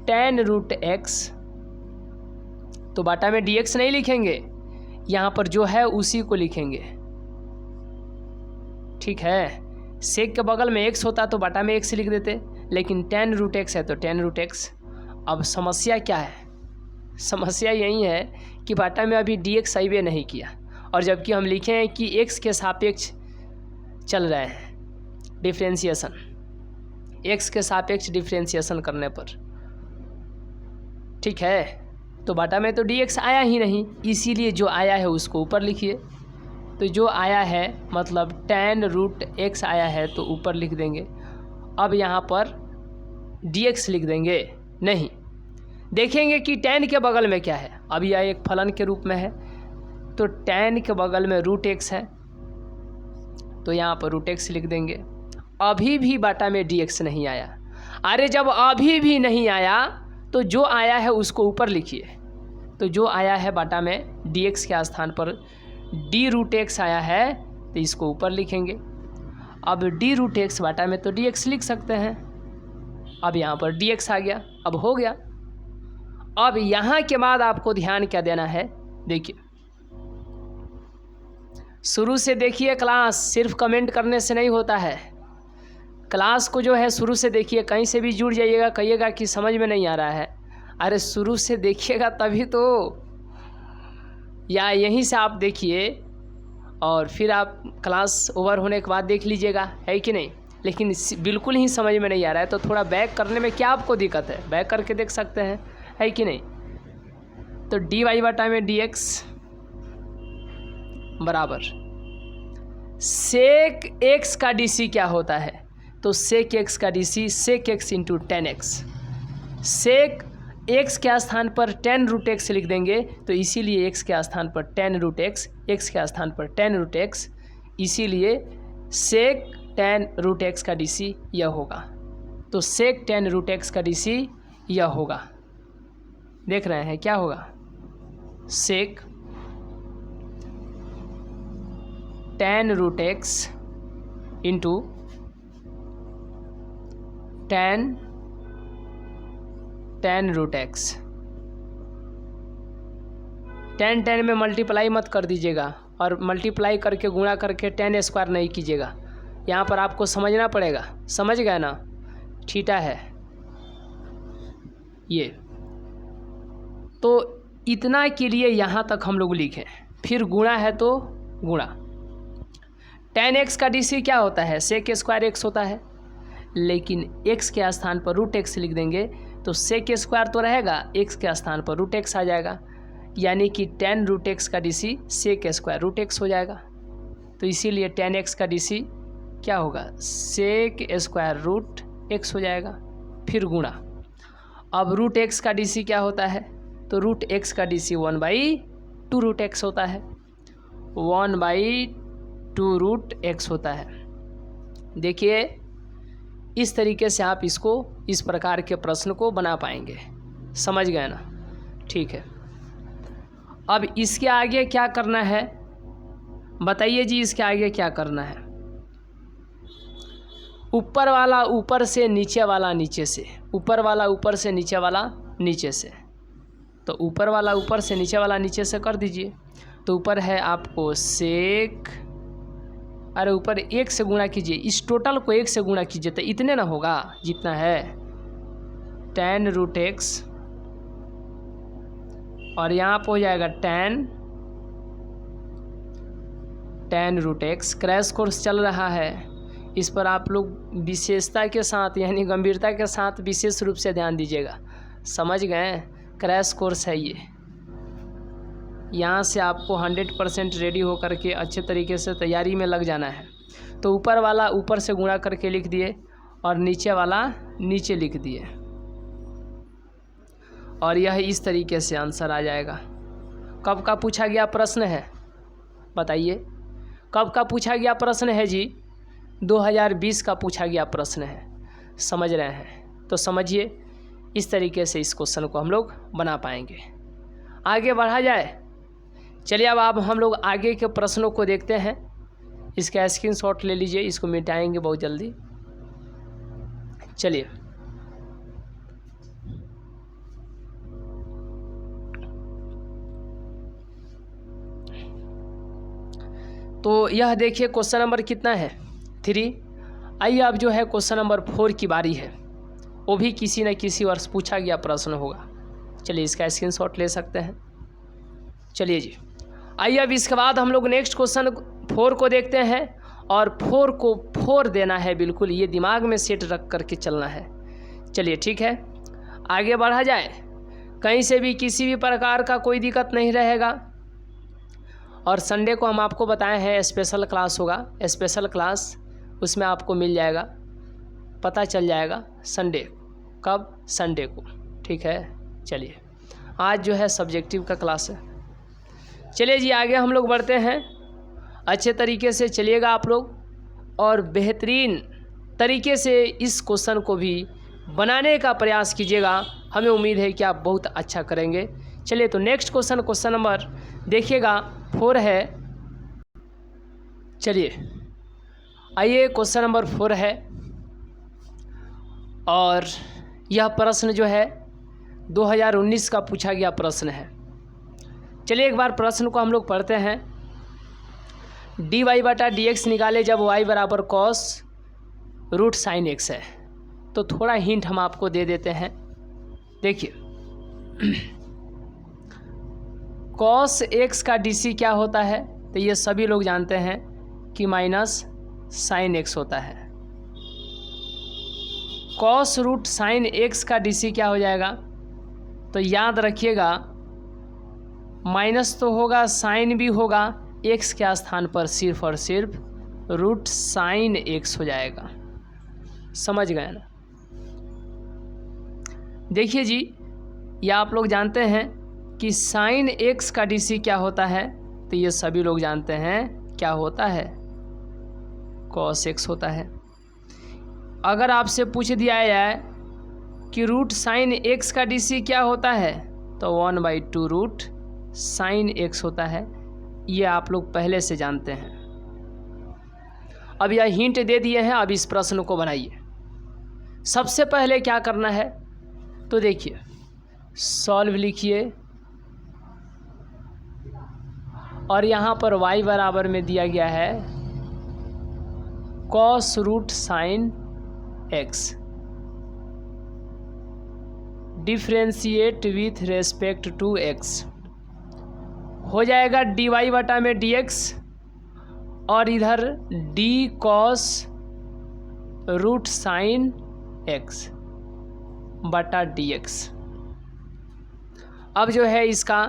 tan root x, तो बटा में dx नहीं लिखेंगे, यहाँ पर जो है उसी को लिखेंगे। ठीक है, सेक के बगल में x होता तो बटा में x लिख देते, लेकिन tan रूट x है तो tan रूट x। अब समस्या क्या है? समस्या यही है कि बटा में अभी dx हाईवे नहीं किया, और जबकि हम लिखे हैं कि x के सापेक्ष चल रहे हैं डिफ्रेंशिएशन, x के सापेक्ष डिफ्रेंशिएशन करने पर। ठीक है, तो बटा में तो dx आया ही नहीं, इसीलिए जो आया है उसको ऊपर लिखिए। तो जो आया है मतलब tan रूट x आया है तो ऊपर लिख देंगे। अब यहाँ पर dx लिख देंगे नहीं, देखेंगे कि tan के बगल में क्या है। अब यह एक फलन के रूप में है, तो tan के बगल में रूट x है, तो यहाँ पर रूट x लिख देंगे। अभी भी बटा में dx नहीं आया। अरे जब अभी भी नहीं आया तो जो आया है उसको ऊपर लिखिए। तो जो आया है बटा में dx के स्थान पर d रूट x आया है तो इसको ऊपर लिखेंगे। अब d रूट x बटा में तो dx लिख सकते हैं। अब यहाँ पर dx आ गया, अब हो गया। अब यहाँ के बाद आपको ध्यान क्या देना है, देखिए शुरू से देखिए क्लास, सिर्फ कमेंट करने से नहीं होता है। क्लास को जो है शुरू से देखिए, कहीं से भी जुड़ जाइएगा, कहिएगा कि समझ में नहीं आ रहा है। अरे शुरू से देखिएगा तभी तो, या यहीं से आप देखिए और फिर आप क्लास ओवर होने के बाद देख लीजिएगा, है कि नहीं। लेकिन बिल्कुल ही समझ में नहीं आ रहा है तो थोड़ा बैक करने में क्या आपको दिक्कत है, बैक करके देख सकते हैं, है कि नहीं। तो dy बटा में dx बराबर सेक x का dc क्या होता है, तो सेक x का dc सेक x इंटू टेन एक्स। सेक x के स्थान पर tan रूट x लिख देंगे, तो इसीलिए x के स्थान पर tan रूट x, x के स्थान पर tan रूट x, इसीलिए सेक tan रूट x का dc यह होगा। तो सेक tan रूट x का dc यह होगा, देख रहे हैं क्या होगा, sec tan root x into tan root x। tan में मल्टीप्लाई मत कर दीजिएगा, और मल्टीप्लाई करके गुणा करके tan स्क्वायर नहीं कीजिएगा। यहाँ पर आपको समझना पड़ेगा, समझ गए ना। थीटा है ये, तो इतना के लिए यहाँ तक हम लोग लिखें। फिर गुणा है तो गुणा, tan x का dc क्या होता है, सेक स्क्वायर x होता है, लेकिन x के स्थान पर रूट x लिख देंगे तो सेक स्क्वायर तो रहेगा, x के स्थान पर रूट x आ जाएगा, यानी कि tan रूट x का dc sec square root x हो जाएगा। तो इसीलिए tan x का dc क्या होगा, सेक स्क्वायर रूट x हो जाएगा। फिर गुणा, अब रूट x का dc क्या होता है, तो रूट x का dc 1/2 रूट x होता है, 1/2 रूट x होता है। देखिए इस तरीके से आप इसको, इस प्रकार के प्रश्न को बना पाएंगे, समझ गए ना। ठीक है, अब इसके आगे क्या करना है बताइए जी, इसके आगे क्या करना है। ऊपर वाला ऊपर से, नीचे वाला नीचे से, ऊपर वाला ऊपर से, नीचे वाला नीचे से। तो ऊपर वाला ऊपर से, नीचे वाला नीचे से कर दीजिए। तो ऊपर है आपको सेक, अरे ऊपर 1 से गुणा कीजिए, इस टोटल को 1 से गुणा कीजिए तो इतने ना होगा जितना है tan रूट x, और यहाँ पर हो जाएगा tan root x। Crash course चल रहा है, इस पर आप लोग विशेषता के साथ यानी गंभीरता के साथ विशेष रूप से ध्यान दीजिएगा, समझ गए। क्रैश कोर्स है ये, यहाँ से आपको 100% रेडी होकर के अच्छे तरीके से तैयारी में लग जाना है। तो ऊपर वाला ऊपर से गुणा करके लिख दिए और नीचे वाला नीचे लिख दिए, और यह इस तरीके से आंसर आ जाएगा। कब का पूछा गया प्रश्न है बताइए, कब का पूछा गया प्रश्न है जी, 2020 का पूछा गया प्रश्न है, समझ रहे हैं। तो समझिए इस तरीके से इस क्वेश्चन को हम लोग बना पाएंगे। आगे बढ़ा जाए। चलिए अब हम लोग आगे के प्रश्नों को देखते हैं। इसका स्क्रीनशॉट ले लीजिए, इसको मिटाएंगे बहुत जल्दी। चलिए तो यह देखिए क्वेश्चन नंबर कितना है 3। आइए अब जो है क्वेश्चन नंबर 4 की बारी है। वो भी किसी न किसी वर्ष पूछा गया प्रश्न होगा। चलिए इसका स्क्रीनशॉट ले सकते हैं। चलिए जी, आइए अब इसके बाद हम लोग नेक्स्ट क्वेश्चन 4 को देखते हैं। और 4 को 4 देना है, बिल्कुल ये दिमाग में सेट रख करके चलना है। चलिए ठीक है, आगे बढ़ा जाए। कहीं से भी किसी भी प्रकार का कोई दिक्कत नहीं रहेगा। और संडे को हम आपको बताए हैं स्पेशल क्लास होगा। स्पेशल क्लास उसमें आपको मिल जाएगा, पता चल जाएगा संडे कब, संडे को। ठीक है, चलिए आज जो है सब्जेक्टिव का क्लास है। चलिए जी आगे हम लोग बढ़ते हैं। अच्छे तरीके से चलिएगा आप लोग और बेहतरीन तरीके से इस क्वेश्चन को भी बनाने का प्रयास कीजिएगा। हमें उम्मीद है कि आप बहुत अच्छा करेंगे। चलिए तो नेक्स्ट क्वेश्चन नंबर देखिएगा 4 है। चलिए आइए क्वेश्चन नंबर 4 है और यह प्रश्न जो है 2019 का पूछा गया प्रश्न है। चलिए एक बार प्रश्न को हम लोग पढ़ते हैं। dy/dx निकाले जब y बराबर cos रूट साइन x है। तो थोड़ा हिंट हम आपको दे देते हैं। देखिए cos x का dc क्या होता है, तो ये सभी लोग जानते हैं कि माइनस साइन x होता है। cos रूट साइन x का dc क्या हो जाएगा, तो याद रखिएगा माइनस तो होगा, साइन भी होगा, x के स्थान पर सिर्फ और सिर्फ रूट साइन x हो जाएगा। समझ गए ना। देखिए जी, या आप लोग जानते हैं कि साइन x का dc क्या होता है, तो ये सभी लोग जानते हैं क्या होता है, cos x होता है। अगर आपसे पूछ दिया जाए कि रूट साइन x का dc क्या होता है, तो 1/2 रूट साइन x होता है। ये आप लोग पहले से जानते हैं। अब यह हिंट दे दिए हैं, अब इस प्रश्न को बनाइए। सबसे पहले क्या करना है, तो देखिए सॉल्व लिखिए और यहाँ पर y बराबर में दिया गया है cos root sine x, differentiate with respect to x हो जाएगा dy/dx और इधर d cos root sine x बटा dx। अब जो है इसका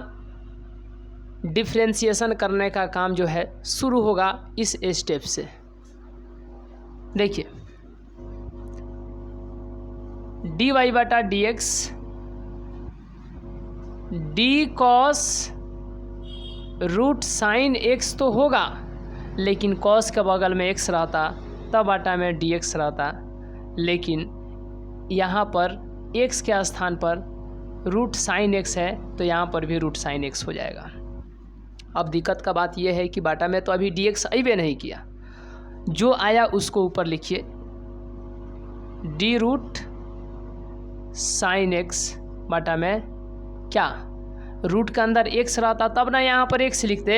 डिफ्रेंशिएशन करने का काम जो है शुरू होगा इस स्टेप से। देखिए dy/dx d cos root sine x तो होगा, लेकिन cos के बगल में x रहता तब बटा में dx रहता, लेकिन यहाँ पर x के स्थान पर रूट साइन x है तो यहाँ पर भी रूट साइन x हो जाएगा। अब दिक्कत का बात यह है कि बाटा में तो अभी dx अइबे नहीं किया, जो आया उसको ऊपर लिखिए, d रूट साइन x बाटा में क्या, रूट के अंदर x रहता तब ना यहाँ पर x लिखते,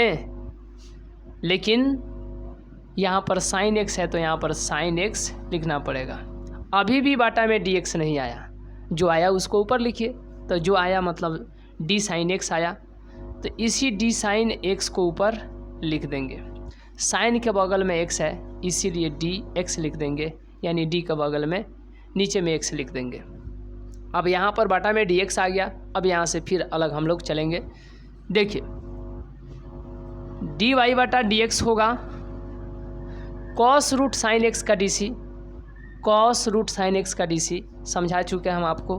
लेकिन यहाँ पर साइन x है तो यहाँ पर साइन x लिखना पड़ेगा। अभी भी बाटा में dx नहीं आया, जो आया उसको ऊपर लिखिए। तो जो आया मतलब d साइन x आया, तो इसी d साइन x को ऊपर लिख देंगे। साइन के बगल में x है इसीलिए dx लिख देंगे, यानी d के बगल में नीचे में x लिख देंगे। अब यहाँ पर बाटा में dx आ गया। अब यहाँ से फिर अलग हम लोग चलेंगे। देखिए dy/dx होगा cos रूट साइन x का dc, cos root sine x का dc समझा चुके हैं हम आपको,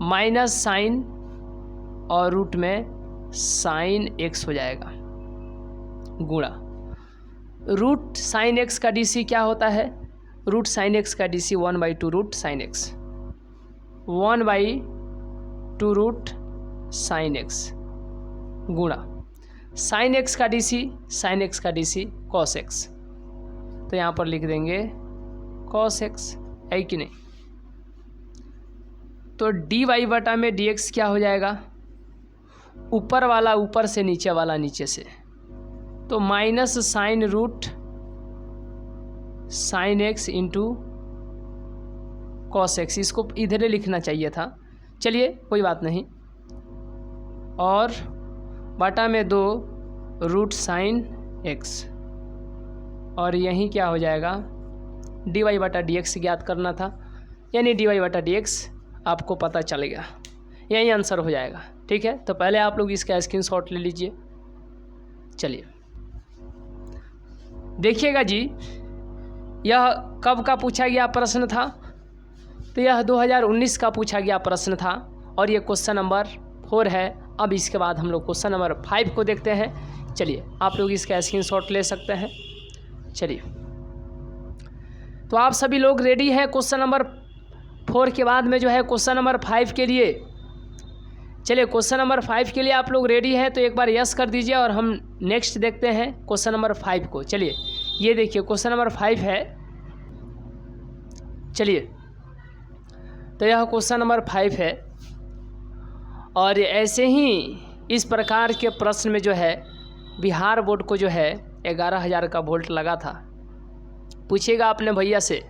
माइनस साइन और रूट में साइन x हो जाएगा गुणा रूट साइन x का dc क्या होता है, रूट साइन x का dc 1/2 root sine x, 1/2 root sine x गुणा साइन एक्स का डीसी साइन एक्स का डीसी कॉस एक्स। तो यहाँ पर लिख देंगे कॉस एक्स, है कि नहीं। तो डी वाई बटा में डी एक्स क्या हो जाएगा, ऊपर वाला ऊपर से, नीचे वाला नीचे से, तो minus sine root sine x into cos x. इसको इधर ही लिखना चाहिए था, चलिए कोई बात नहीं। और बटा में 2 रूट साइन एक्स, और यहीं क्या हो जाएगा, डी वाई बटा डी एक्स ज्ञात करना था, यानी डी वाई बटा डी एक्स आपको पता चलेगा, यही आंसर हो जाएगा। ठीक है, तो पहले आप लोग इसका स्क्रीनशॉट ले लीजिए। चलिए देखिएगा जी, यह कब का पूछा गया प्रश्न था, तो यह 2019 का पूछा गया प्रश्न था, और ये क्वेश्चन नंबर 4 है। अब इसके बाद हम लोग क्वेश्चन नंबर 5 को देखते हैं। चलिए आप लोग इसका स्क्रीनशॉट ले सकते हैं। चलिए, तो आप सभी लोग रेडी हैं क्वेश्चन नंबर 4 के बाद में जो है क्वेश्चन नंबर 5 के लिए। चलिए क्वेश्चन नंबर 5 के लिए आप लोग रेडी हैं तो एक बार यस कर दीजिए, और हम नेक्स्ट देखते हैं क्वेश्चन नंबर 5 को। चलिए ये देखिए क्वेश्चन नंबर 5 है। चलिए, तो यह क्वेश्चन नंबर 5 है, और ऐसे ही इस प्रकार के प्रश्न में जो है बिहार बोर्ड को जो है 11,000 का वोल्ट लगा था। पूछिएगा अपने भैया से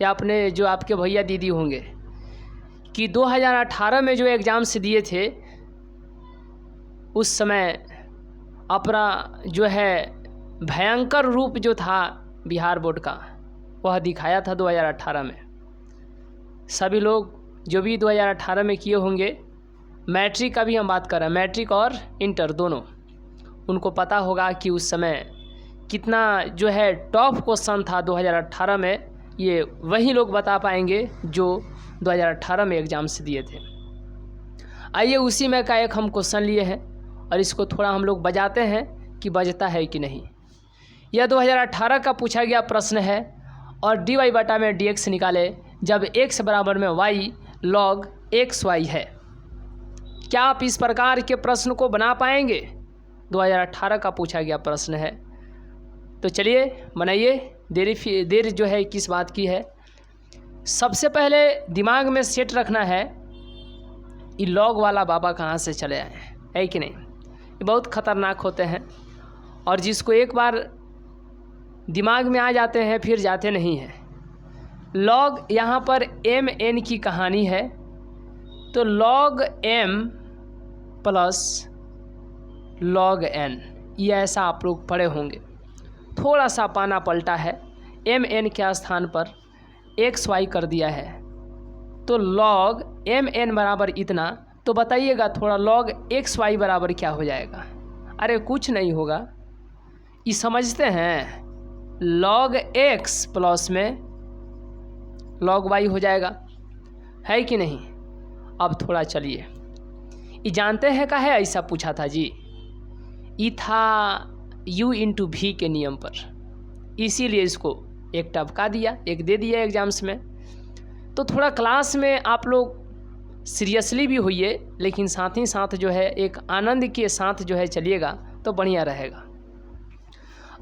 या अपने जो आपके भैया दीदी होंगे कि 2018 में जो एग्ज़ाम्स दिए थे उस समय अपना जो है भयंकर रूप जो था बिहार बोर्ड का वह दिखाया था 2018 में। सभी लोग जो भी 2018 में किए होंगे, मैट्रिक का भी हम बात कर रहे हैं, मैट्रिक और इंटर दोनों, उनको पता होगा कि उस समय कितना जो है टॉप क्वेश्चन था 2018 में। ये वही लोग बता पाएंगे जो 2018 में एग्ज़ाम से दिए थे। आइए उसी में का एक हम क्वेश्चन लिए हैं, और इसको थोड़ा हम लोग बजाते हैं कि बजता है कि नहीं। यह 2018 का पूछा गया प्रश्न है, और डी वाई बटा में डी एक्स निकाले जब x बराबर में y log xy है। क्या आप इस प्रकार के प्रश्न को बना पाएंगे? 2018 का पूछा गया प्रश्न है, तो चलिए बनाइए। देर जो है किस बात की है, सबसे पहले दिमाग में सेट रखना है ये लॉग वाला बाबा कहाँ से चले आए हैं, है कि नहीं। ये बहुत ख़तरनाक होते हैं, और जिसको एक बार दिमाग में आ जाते हैं फिर जाते नहीं हैं। लॉग यहाँ पर एम एन की कहानी है, तो log m plus log n, ये ऐसा आप लोग पढ़े होंगे। थोड़ा सा पाना पलटा है, एम एन के स्थान पर एक्स वाई कर दिया है, तो लॉग एम एन बराबर इतना। तो बताइएगा थोड़ा लॉग एक्स वाई बराबर क्या हो जाएगा? अरे कुछ नहीं होगा, ये समझते हैं, लॉग एक्स प्लस में लॉग वाई हो जाएगा, है कि नहीं। अब थोड़ा चलिए, ये जानते हैं का है ऐसा पूछा था जी, ये था u इंटू भी के नियम पर, इसीलिए इसको एक टपका दिया, एक दे दिया एग्जाम्स में। तो थोड़ा क्लास में आप लोग सीरियसली भी होइए, लेकिन साथ ही साथ जो है एक आनंद के साथ जो है चलिएगा तो बढ़िया रहेगा।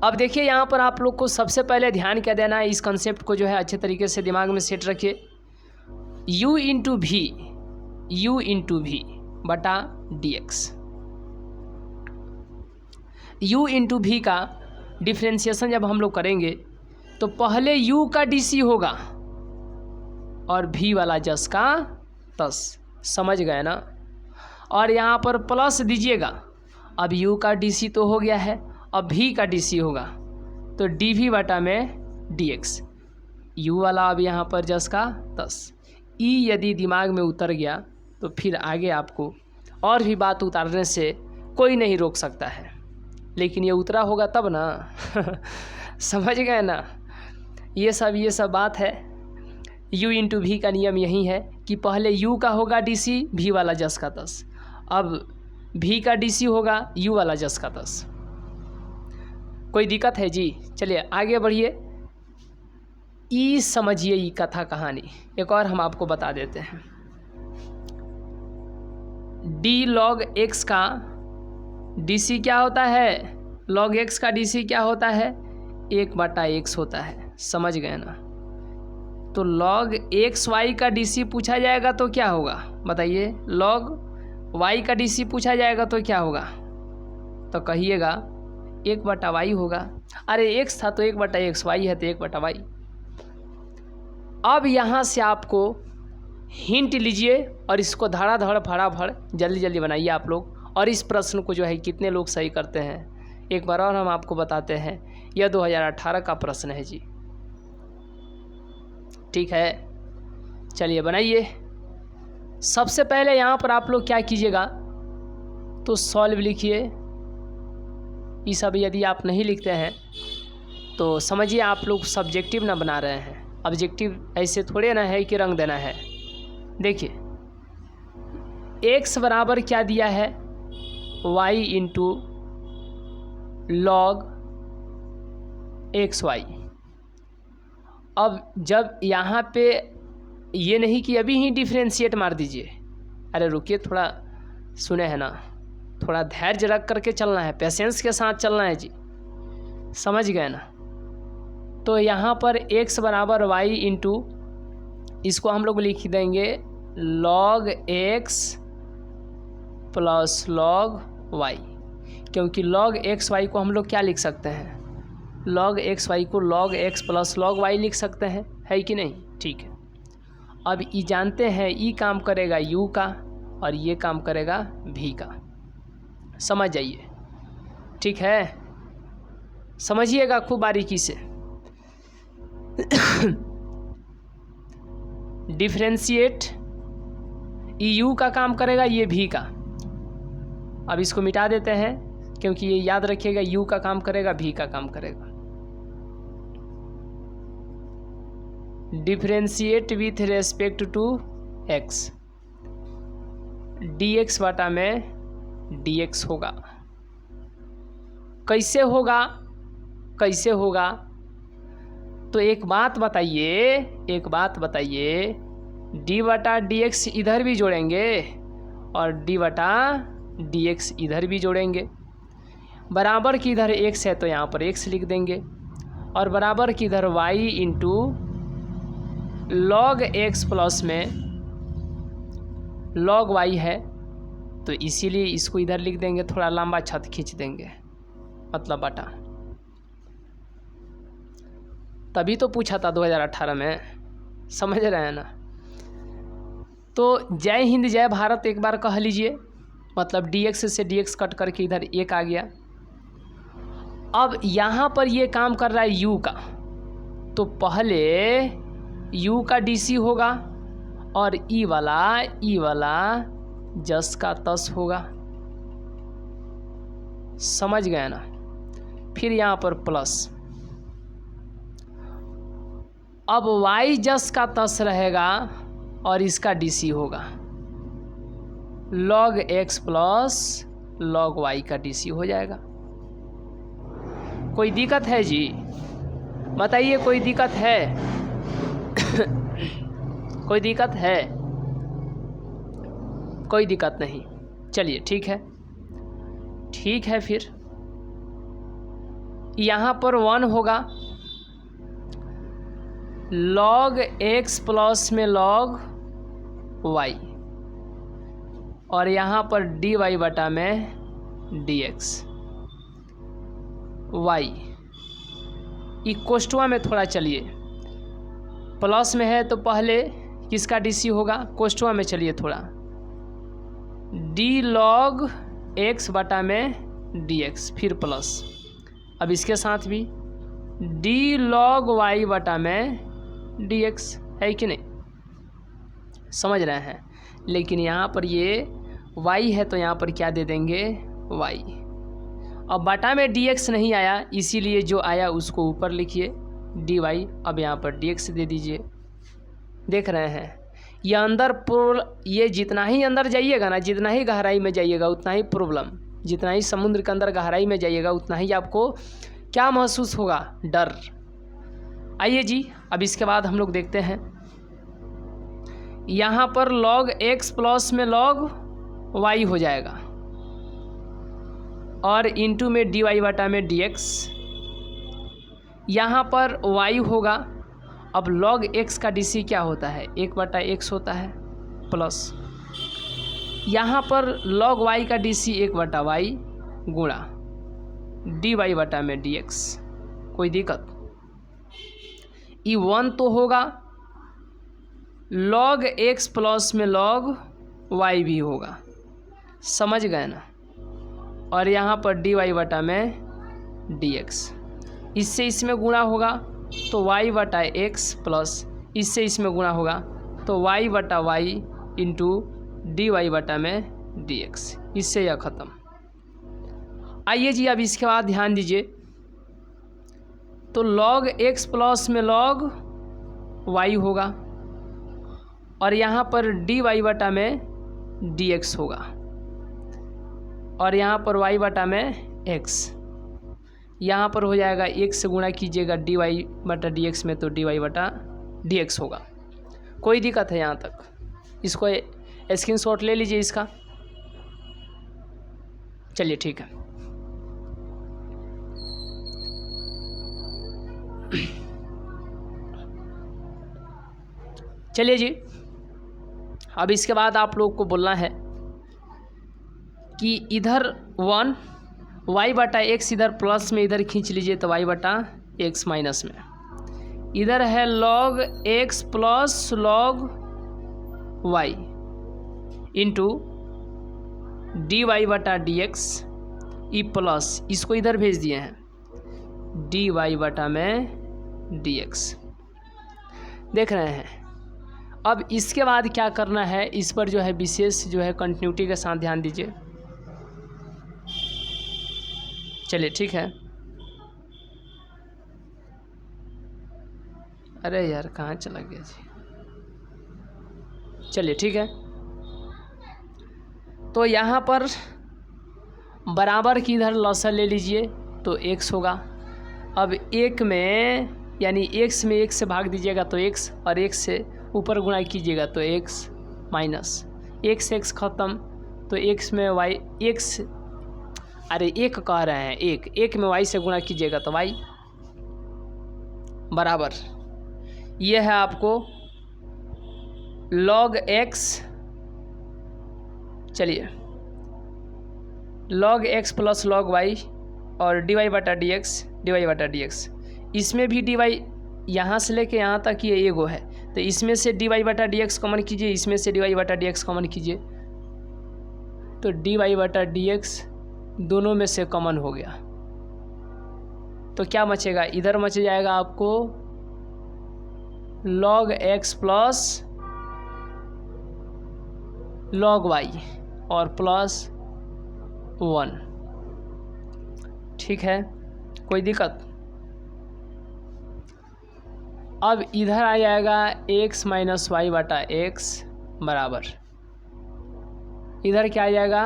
अब देखिए यहाँ पर आप लोग को सबसे पहले ध्यान क्या देना है, इस कंसेप्ट को जो है अच्छे तरीके से दिमाग में सेट रखिए। u इंटू भी बटा डी एक्स। u इंटू भी का डिफ्रेंशिएशन जब हम लोग करेंगे तो पहले u का dc होगा और v वाला जस का तस, समझ गए ना। और यहाँ पर प्लस दीजिएगा, अब u का dc तो हो गया है, अब v का dc होगा तो dv बटा में dx, u वाला अब यहाँ पर जस का तस। e यदि दिमाग में उतर गया तो फिर आगे आपको और भी बात उतारने से कोई नहीं रोक सकता है, लेकिन ये उतरा होगा तब ना समझ गए ना। ये सब बात है। u इंटू भी का नियम यही है कि पहले u का होगा dc v वाला जस का तस, अब v का dc होगा u वाला जस का तस। कोई दिक्कत है जी? चलिए आगे बढ़िए, ई समझिए ई कथा कहानी। एक और हम आपको बता देते हैं। डी लॉग एक्स का DC क्या होता है, लॉग एक्स का DC क्या होता है, 1/x होता है। समझ गए ना। तो लॉग एक्स वाई का DC पूछा जाएगा तो क्या होगा बताइए, लॉग वाई का DC पूछा जाएगा तो क्या होगा, तो कहिएगा 1/y होगा। अरे x था तो 1/x, y है तो 1/y। अब यहाँ से आपको हिंट लीजिए और इसको धड़ाधड़ फटाफट जल्दी जल्दी बनाइए आप लोग। और इस प्रश्न को जो है कितने लोग सही करते हैं एक बार और हम आपको बताते हैं। यह 2018 का प्रश्न है जी। ठीक है, चलिए बनाइए। सबसे पहले यहाँ पर आप लोग क्या कीजिएगा, तो सॉल्व लिखिए। ये सब यदि आप नहीं लिखते हैं तो समझिए आप लोग सब्जेक्टिव ना बना रहे हैं। ऑब्जेक्टिव ऐसे थोड़े ना है कि रंग देना है। देखिए x बराबर क्या दिया है, y इंटू लॉग XY। अब जब यहाँ पे ये नहीं कि अभी ही डिफ्रेंशिएट मार दीजिए, अरे रुकिए थोड़ा, सुने हैं ना, थोड़ा धैर्य रख करके चलना है, पेशेंस के साथ चलना है जी। समझ गए ना। तो यहाँ पर x बराबर y इंटू, इसको हम लोग लिख देंगे log x plus log y, क्योंकि log x y को हम लोग क्या लिख सकते हैं, log x y को log x plus log y लिख सकते हैं, है कि नहीं। ठीक है, अब ये जानते हैं ई काम करेगा u का और ये काम करेगा v का। समझ जाइए। ठीक है, समझिएगा खूब बारीकी से। डिफरेंशिएट यू का काम करेगा, ये भी का। अब इसको मिटा देते हैं क्योंकि ये याद रखिएगा यू का काम करेगा, भी का काम करेगा। Differentiate with respect to x, dx बटा में dx होगा। कैसे होगा, कैसे होगा, तो एक बात बताइए, d बटा dx इधर भी जोड़ेंगे और d बटा dx इधर भी जोड़ेंगे। बराबर की इधर x है तो यहाँ पर x लिख देंगे और बराबर की इधर y into log x plus में लॉग y है तो इसीलिए इसको इधर लिख देंगे, थोड़ा लंबा छत खींच देंगे, मतलब बटा। तभी तो पूछा था 2018 में, समझ रहे हैं ना। तो जय हिंद जय भारत एक बार कह लीजिए, मतलब dx से dx कट करके इधर एक आ गया। अब यहाँ पर ये काम कर रहा है u का, तो पहले u का dc होगा और ई वाला जस का तस होगा। समझ गए ना। फिर यहाँ पर प्लस, अब y जस का तस रहेगा और इसका dc होगा, log x plus log y का dc हो जाएगा। कोई दिक्कत है जी, बताइए कोई दिक्कत है? कोई दिक्कत है? कोई दिक्कत नहीं, चलिए ठीक है। ठीक है, फिर यहाँ पर 1 होगा, log x प्लस में log y और यहाँ पर dy बटा में dx y। कोष्टवा में थोड़ा चलिए, प्लस में है तो पहले किसका dc होगा, कोष्टवा में चलिए थोड़ा, d log x बटा में dx, फिर प्लस। अब इसके साथ भी d log y बटा में dx, है कि नहीं, समझ रहे हैं। लेकिन यहाँ पर ये y है तो यहाँ पर क्या दे देंगे, y। अब बटा में dx नहीं आया, इसीलिए जो आया उसको ऊपर लिखिए dy। अब यहाँ पर dx दे दीजिए। देख रहे हैं ये अंदर ये जितना ही अंदर जाइएगा ना, जितना ही गहराई में जाइएगा उतना ही प्रॉब्लम, जितना ही समुद्र के अंदर गहराई में जाइएगा उतना ही आपको क्या महसूस होगा, डर। आइए जी, अब इसके बाद हम लोग देखते हैं यहाँ पर log x प्लस में log वाई हो जाएगा और इंटू में डी वाई बटा में डी एक्स। यहाँ पर वाई होगा। अब लॉग एक्स का डी सी क्या होता है, 1/x होता है, प्लस यहाँ पर लॉग वाई का डी सी 1/y गुणा डी वाई बटा में डी एक्स। कोई दिक्कत? ये 1 तो होगा, लॉग एक्स प्लस में लॉग वाई भी होगा, समझ गए ना। और यहाँ पर डी वाई बटा में डी एक्स, इससे इसमें गुणा होगा तो y बटा एक्स प्लस इससे इसमें गुणा होगा तो y बटा वाई इंटू डी वाई बटा में डी एक्स। इससे यह ख़त्म। आइए जी, अब इसके बाद ध्यान दीजिए, तो log x प्लस में log y होगा और यहाँ पर डी वाई बटा में डी एक्स होगा और यहाँ पर y बटा में x। यहाँ पर हो जाएगा 1 से गुणा कीजिएगा डी वाई बटा डी एक्स में तो डी वाई बटा डी एक्स होगा। कोई दिक्कत है यहाँ तक? इसको स्क्रीनशॉट ले लीजिए इसका। चलिए ठीक है। चलिए जी, अब इसके बाद आप लोग को बोलना है कि इधर 1 y बटा एक्स इधर प्लस में इधर खींच लीजिए तो y बटा एक्स माइनस में। इधर है log x plus log y into d y बटा डी एक्स ई प्लस इसको इधर भेज दिए हैं डी वाई बटा में डी एक्स। देख रहे हैं। अब इसके बाद क्या करना है, इस पर जो है विशेष जो है कंटिन्यूटी के साथ ध्यान दीजिए। चलिए ठीक है। अरे यार कहाँ चला गया जी। चलिए ठीक है। तो यहाँ पर बराबर की इधर लॉसर ले लीजिए तो x होगा। अब 1 में यानी x में 1 से भाग दीजिएगा तो x और 1 से ऊपर गुणा कीजिएगा तो x माइनस x x ख़त्म तो x में y x अरे 1 कह रहे हैं 1 में y से गुणा कीजिएगा तो y बराबर ये है आपको log x। चलिए log x plus log y और डी वाई बटा डी एक्स। इसमें भी डी वाई यहाँ से लेके यहाँ तक ये एगो है तो इसमें से डी वाई बटा डी एक्स कॉमन कीजिए, इसमें से डी वाई बटा डी एक्स कॉमन कीजिए तो डी वाई बटा डी एक्स दोनों में से कॉमन हो गया तो क्या बचेगा, इधर बच जाएगा आपको log x plus log y और प्लस 1। ठीक है, कोई दिक्कत? अब इधर आ जाएगा x माइनस वाई बटा एक्स बराबर इधर क्या आ जाएगा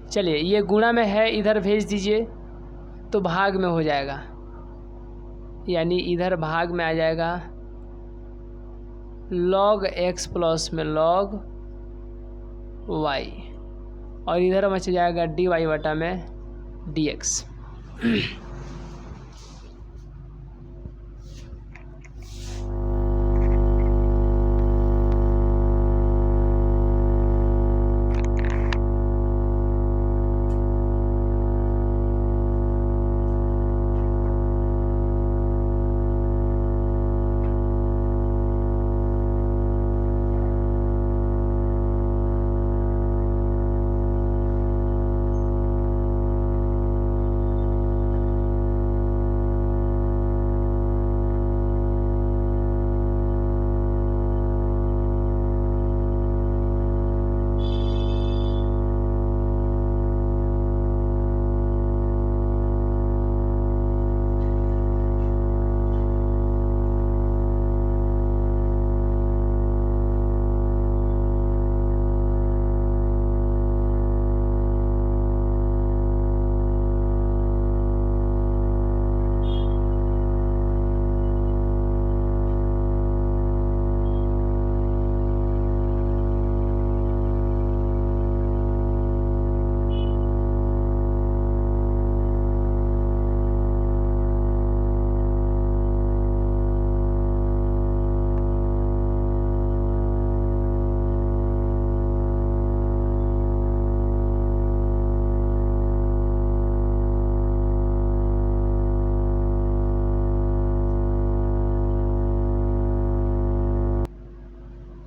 चलिए ये गुणा में है इधर भेज दीजिए तो भाग में हो जाएगा यानी इधर भाग में आ जाएगा log x प्लस में log y और इधर बच जाएगा डी वाई बटा में डी एक्स।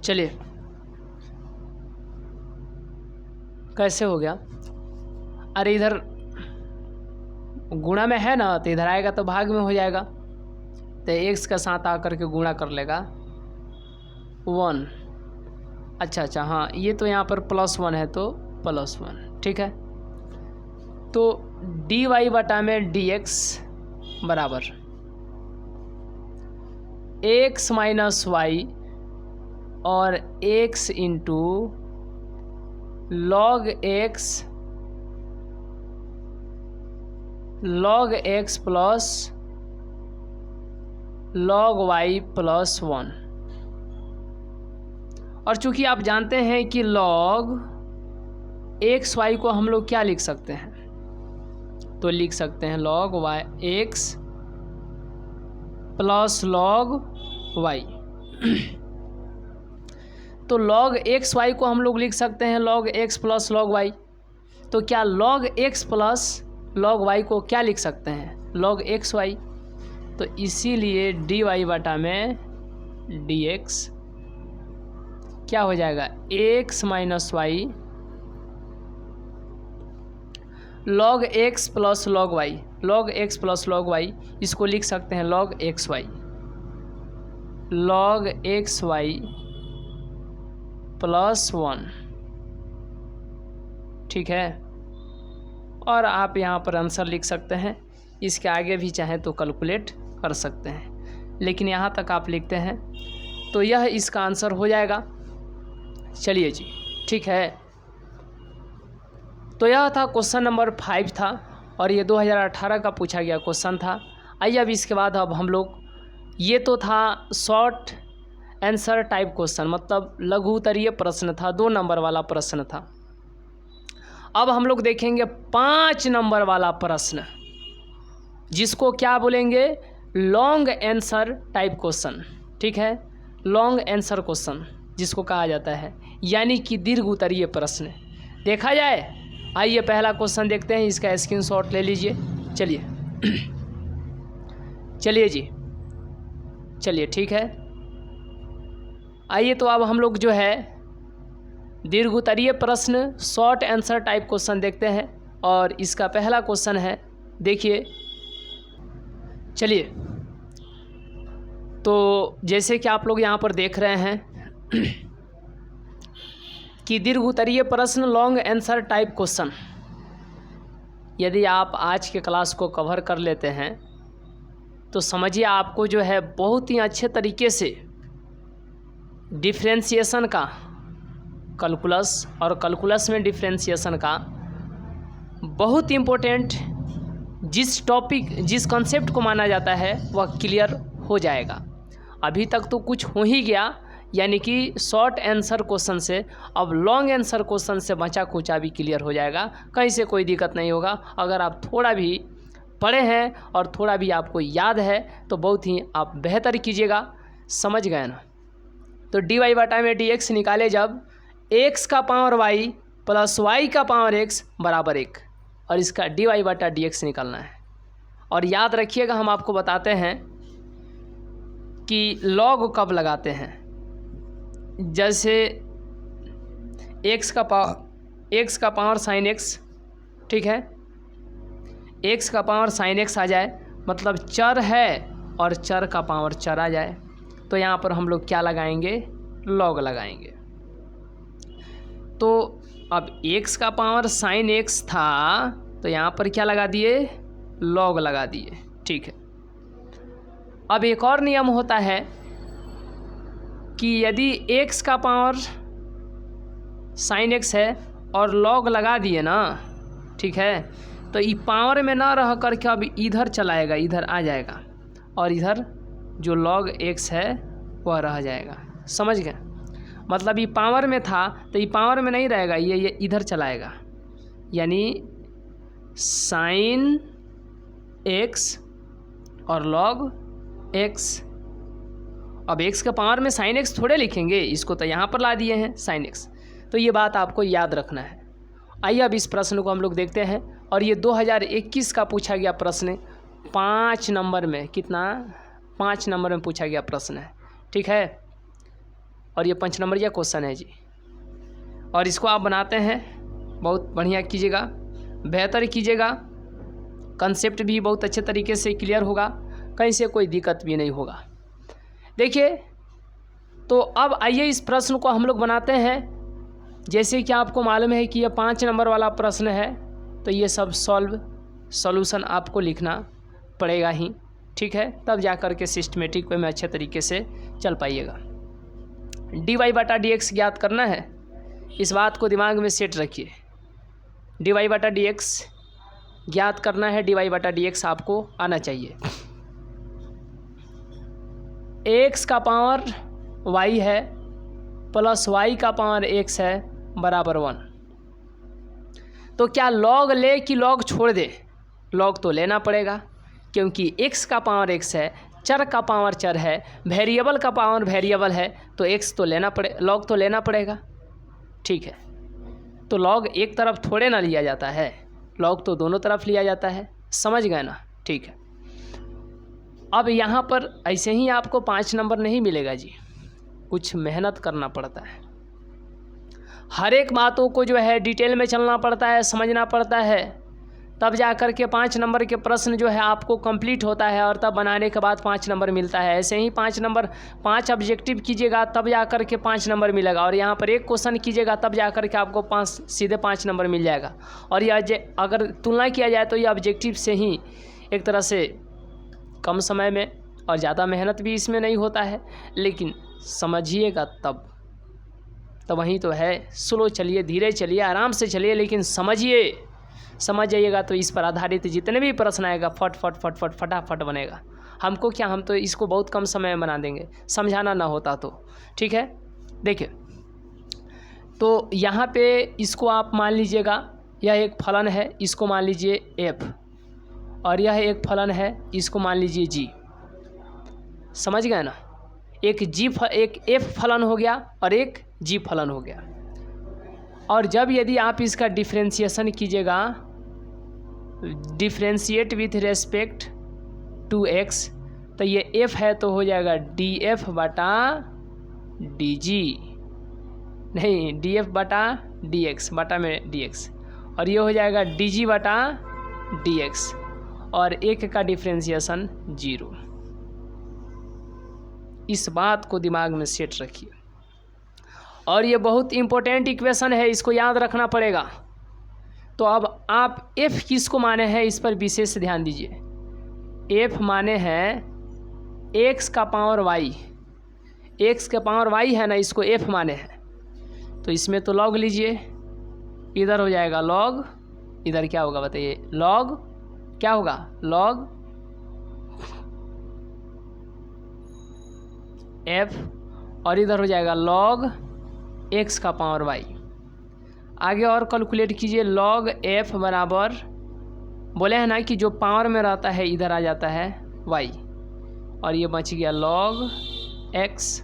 चलिए कैसे हो गया, अरे इधर गुणा में है ना, तो इधर आएगा तो भाग में हो जाएगा, तो x के साथ आकर के गुणा कर लेगा 1। अच्छा हाँ, ये तो यहाँ पर +1 है तो +1, ठीक है। तो dy बटा में dx बराबर x माइनस वाई और x into log x plus log y plus 1। और चूंकि आप जानते हैं कि log x y को हम लोग क्या लिख सकते हैं, तो लिख सकते हैं log y x plus log y। तो log x y को हम लोग लिख सकते हैं log x plus log y। तो क्या log x plus log y को क्या लिख सकते हैं, log x y। तो इसीलिए dy बटा में dx क्या हो जाएगा, x minus y log x plus log y, log x plus log y, इसको लिख सकते हैं log x y, log x y plus 1, ठीक है। और आप यहाँ पर आंसर लिख सकते हैं, इसके आगे भी चाहें तो कैलकुलेट कर सकते हैं, लेकिन यहाँ तक आप लिखते हैं तो यह इसका आंसर हो जाएगा। चलिए जी, ठीक है। तो यह था क्वेश्चन नंबर 5 था, और ये 2018 का पूछा गया क्वेश्चन था। आइए अब इसके बाद अब हम लोग, ये तो था शॉर्ट आंसर टाइप क्वेश्चन, मतलब लघु उत्तरीय प्रश्न था, 2 नंबर वाला प्रश्न था। अब हम लोग देखेंगे 5 नंबर वाला प्रश्न, जिसको क्या बोलेंगे, लॉन्ग आंसर टाइप क्वेश्चन, ठीक है। लॉन्ग आंसर क्वेश्चन जिसको कहा जाता है, यानी कि दीर्घ उत्तरीय प्रश्न देखा जाए। आइए पहला क्वेश्चन देखते हैं, इसका स्क्रीनशॉट ले लीजिए। चलिए जी, चलिए ठीक है। आइए तो अब हम लोग जो है दीर्घ उत्तरीय प्रश्न शॉर्ट आंसर टाइप क्वेश्चन देखते हैं, और इसका पहला क्वेश्चन है, देखिए। चलिए, तो जैसे कि आप लोग यहाँ पर देख रहे हैं कि दीर्घ उत्तरीय प्रश्न लॉन्ग आंसर टाइप क्वेश्चन, यदि आप आज के क्लास को कवर कर लेते हैं तो समझिए आपको जो है बहुत ही अच्छे तरीके से डिफरेंशिएशन का कैलकुलस, और कैलकुलस में डिफरेंशिएशन का बहुत इम्पोर्टेंट जिस कॉन्सेप्ट को माना जाता है वह क्लियर हो जाएगा। अभी तक तो कुछ हो ही गया, यानी कि शॉर्ट आंसर क्वेश्चन से अब लॉन्ग आंसर क्वेश्चन से बचा कुचा भी क्लियर हो जाएगा, कहीं से कोई दिक्कत नहीं होगा। अगर आप थोड़ा भी पढ़े हैं और थोड़ा भी आपको याद है तो बहुत ही आप बेहतर कीजिएगा, समझ गए ना। तो dy बटा में dx निकाले जब, x का पावर y प्लस y का पावर x बराबर 1, और इसका dy बटा dx निकालना है। और याद रखिएगा, हम आपको बताते हैं कि log कब लगाते हैं। जैसे x का पावर sin x, ठीक है, x का पावर sin x आ जाए, मतलब चर है और चर का पावर चर आ जाए, तो यहाँ पर हम लोग क्या लगाएंगे, log लगाएंगे। तो अब x का पावर sin x था तो यहाँ पर क्या लगा दिए, log लगा दिए, ठीक है। अब एक और नियम होता है कि यदि x का पावर sin x है और log लगा दिए ना, ठीक है, तो ये पावर में ना रह करके अब इधर चलाएगा, इधर आ जाएगा, और इधर जो log x है वह रह जाएगा, समझ गए। मतलब ये पावर में था तो ये पावर में नहीं रहेगा, ये इधर चलाएगा, यानी sin x और log x। अब x के पावर में sin x थोड़े लिखेंगे, इसको तो यहाँ पर ला दिए हैं sin x, तो ये बात आपको याद रखना है। आइए अब इस प्रश्न को हम लोग देखते हैं, और ये 2021 का पूछा गया प्रश्न, 5 नंबर में, कितना, 5 नंबर में पूछा गया प्रश्न है, ठीक है। और ये 5 नंबरिया क्वेश्चन है जी। और इसको आप बनाते हैं, बहुत बढ़िया कीजिएगा, बेहतर कीजिएगा, कंसेप्ट भी बहुत अच्छे तरीके से क्लियर होगा, कहीं से कोई दिक्कत भी नहीं होगा। देखिए, तो अब आइए इस प्रश्न को हम लोग बनाते हैं। जैसे कि आपको मालूम है कि यह 5 नंबर वाला प्रश्न है, तो ये सब सॉल्यूशन आपको लिखना पड़ेगा ही, ठीक है, तब जा कर के सिस्टमेटिक वे में अच्छे तरीके से चल पाइएगा। dy/dx ज्ञात करना है, इस बात को दिमाग में सेट रखिए। dy/dx ज्ञात करना है, dy/dx आपको आना चाहिए। x का पावर y है प्लस y का पावर x है बराबर 1। तो क्या लॉग ले कि लॉग छोड़ दे? लॉग तो लेना पड़ेगा, क्योंकि x का पावर x है, चर का पावर चर है, वेरिएबल का पावर वेरिएबल है, तो x तो लेना पड़े, लॉग तो लेना पड़ेगा, ठीक है। तो लॉग एक तरफ थोड़े ना लिया जाता है, लॉग तो दोनों तरफ लिया जाता है, समझ गए ना, ठीक है। अब यहाँ पर ऐसे ही आपको 5 नंबर नहीं मिलेगा जी, कुछ मेहनत करना पड़ता है, हर एक बातों को जो है डिटेल में चलना पड़ता है, समझना पड़ता है, तब जा कर के 5 नंबर के प्रश्न जो है आपको कंप्लीट होता है, और तब बनाने के बाद 5 नंबर मिलता है। ऐसे ही 5 नंबर 5 ऑब्जेक्टिव कीजिएगा तब जा कर के 5 नंबर मिलेगा, और यहाँ पर एक क्वेश्चन कीजिएगा तब जा कर के आपको सीधे 5 नंबर मिल जाएगा। और यह अगर तुलना किया जाए तो ये ऑब्जेक्टिव से ही एक तरह से कम समय में और ज़्यादा मेहनत भी इसमें नहीं होता है, लेकिन समझिएगा तब वहीं तो है। स्लो चलिए, धीरे चलिए, आराम से चलिए, लेकिन समझ जाइएगा तो इस पर आधारित जितने भी प्रश्न आएगा फटाफट बनेगा। हमको क्या, हम तो इसको बहुत कम समय में बना देंगे, समझाना ना होता तो, ठीक है। देखिए, तो यहाँ पे इसको आप मान लीजिएगा, यह एक फलन है, इसको मान लीजिए f, और यह एक फलन है, इसको मान लीजिए g। समझ गए ना, एक f फलन हो गया और एक g फलन हो गया। और जब यदि आप इसका डिफ्रेंशिएशन कीजिएगा, differentiate with respect to x, तो ये f है तो हो जाएगा df बटा dg, नहीं df बटा dx, बटा में dx, और ये हो जाएगा dg बटा dx, और एक का डिफ्रेंशिएशन 0। इस बात को दिमाग में सेट रखिए, और ये बहुत इम्पोर्टेंट इक्वेशन है, इसको याद रखना पड़ेगा। तो अब आप f किसको माने हैं, इस पर विशेष ध्यान दीजिए। f माने हैं x का पावर y, x का पावर y है ना, इसको f माने हैं, तो इसमें तो log लीजिए, इधर हो जाएगा log, इधर क्या होगा बताइए, log क्या होगा, log f, और इधर हो जाएगा log x का पावर y। आगे और कैलकुलेट कीजिए, log f बराबर, बोले हैं ना कि जो पावर में रहता है इधर आ जाता है y, और ये बच गया log x।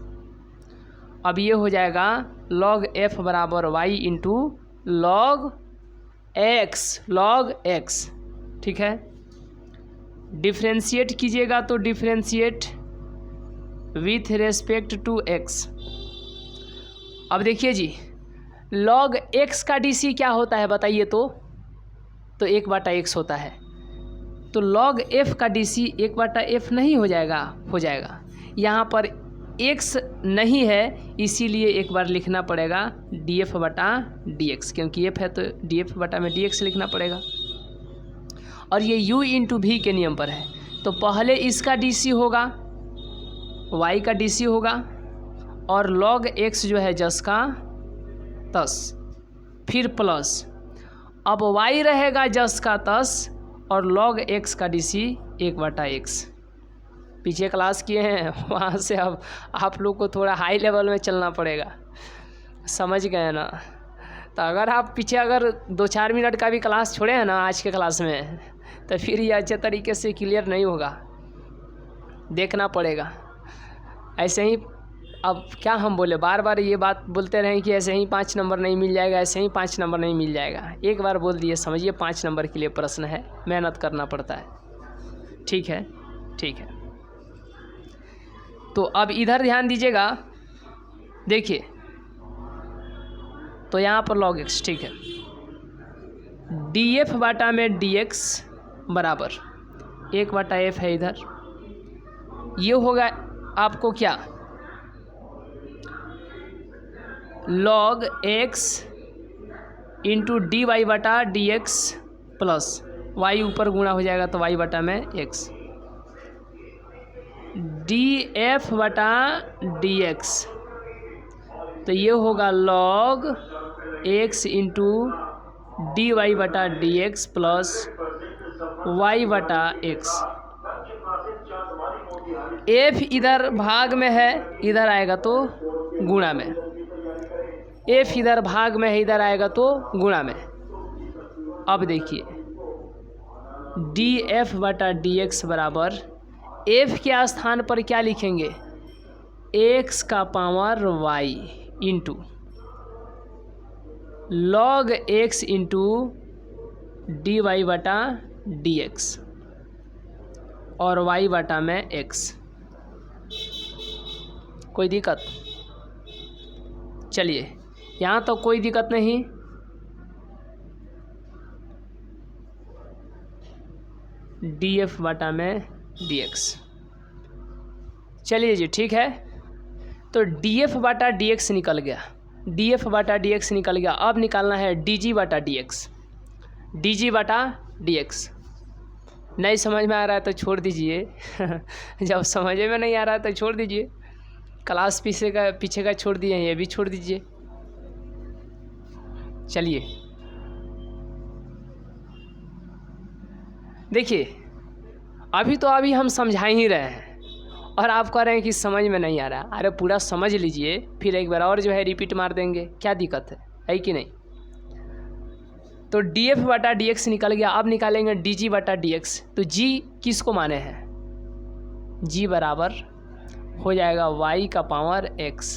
अब ये हो जाएगा log f बराबर y इंटू log x, ठीक है। डिफ्रेंशिएट कीजिएगा तो differentiate with respect to x। अब देखिए जी, log x का डी क्या होता है बताइए, तो 1/x होता है, तो log f का डी 1/f नहीं हो जाएगा, हो जाएगा। यहाँ पर x नहीं है, इसीलिए एक बार लिखना पड़ेगा df बटा dx, क्योंकि f है तो df बटा में dx लिखना पड़ेगा। और ये u इंटू v के नियम पर है, तो पहले इसका डी होगा, y का डी होगा, और log x जो है जस का तस, फिर प्लस, अब y रहेगा जस का तस, और log x का डी 1/x। पीछे क्लास किए हैं, वहाँ से अब आप लोग को थोड़ा हाई लेवल में चलना पड़ेगा, समझ गए ना। तो अगर आप पीछे अगर 2-4 मिनट का भी क्लास छोड़े हैं ना आज के क्लास में, तो फिर ये अच्छे तरीके से क्लियर नहीं होगा, देखना पड़ेगा। ऐसे ही अब क्या हम बोले, बार बार ये बात बोलते रहें कि ऐसे ही 5 नंबर नहीं मिल जाएगा, ऐसे ही 5 नंबर नहीं मिल जाएगा। एक बार बोल दिए, समझिए 5 नंबर के लिए प्रश्न है, मेहनत करना पड़ता है, ठीक है, ठीक है। तो अब इधर ध्यान दीजिएगा, देखिए तो यहाँ पर log x, ठीक है, df बटा में dx बराबर 1/f है इधर, ये होगा आपको क्या, log x into d y बटा डी एक्स प्लस y ऊपर गुणा हो जाएगा तो y बटा में x, df बटा dx, तो ये होगा log x into d y बटा डी एक्स प्लस y बटा x। f इधर भाग में है, इधर आएगा तो गुणा में, f इधर भाग में है, इधर आएगा तो गुणा में। अब देखिए df बटा dx बराबर f के स्थान पर क्या लिखेंगे, x का power y into log x into d y बटा डी एक्स और y बटा में x। कोई दिक्कत? चलिए यहाँ तो कोई दिक्कत नहीं। df बटा में dx, चलिए जी ठीक है। तो df बटा dx निकल गया, df बटा dx निकल गया। अब निकालना है dg बटा dx, dg बटा dx। नहीं समझ में आ रहा है तो छोड़ दीजिए जब समझ में नहीं आ रहा है तो छोड़ दीजिए, क्लास पीछे का छोड़ दिए, ये भी छोड़ दीजिए। चलिए देखिए अभी हम समझा ही रहे हैं और आप कह रहे हैं कि समझ में नहीं आ रहा। अरे पूरा समझ लीजिए, फिर एक बार और जो है रिपीट मार देंगे, क्या दिक्कत है कि नहीं। तो df बटा dx निकल गया। अब निकालेंगे dg बटा dx। तो g किसको माने हैं, g बराबर हो जाएगा y का पावर x,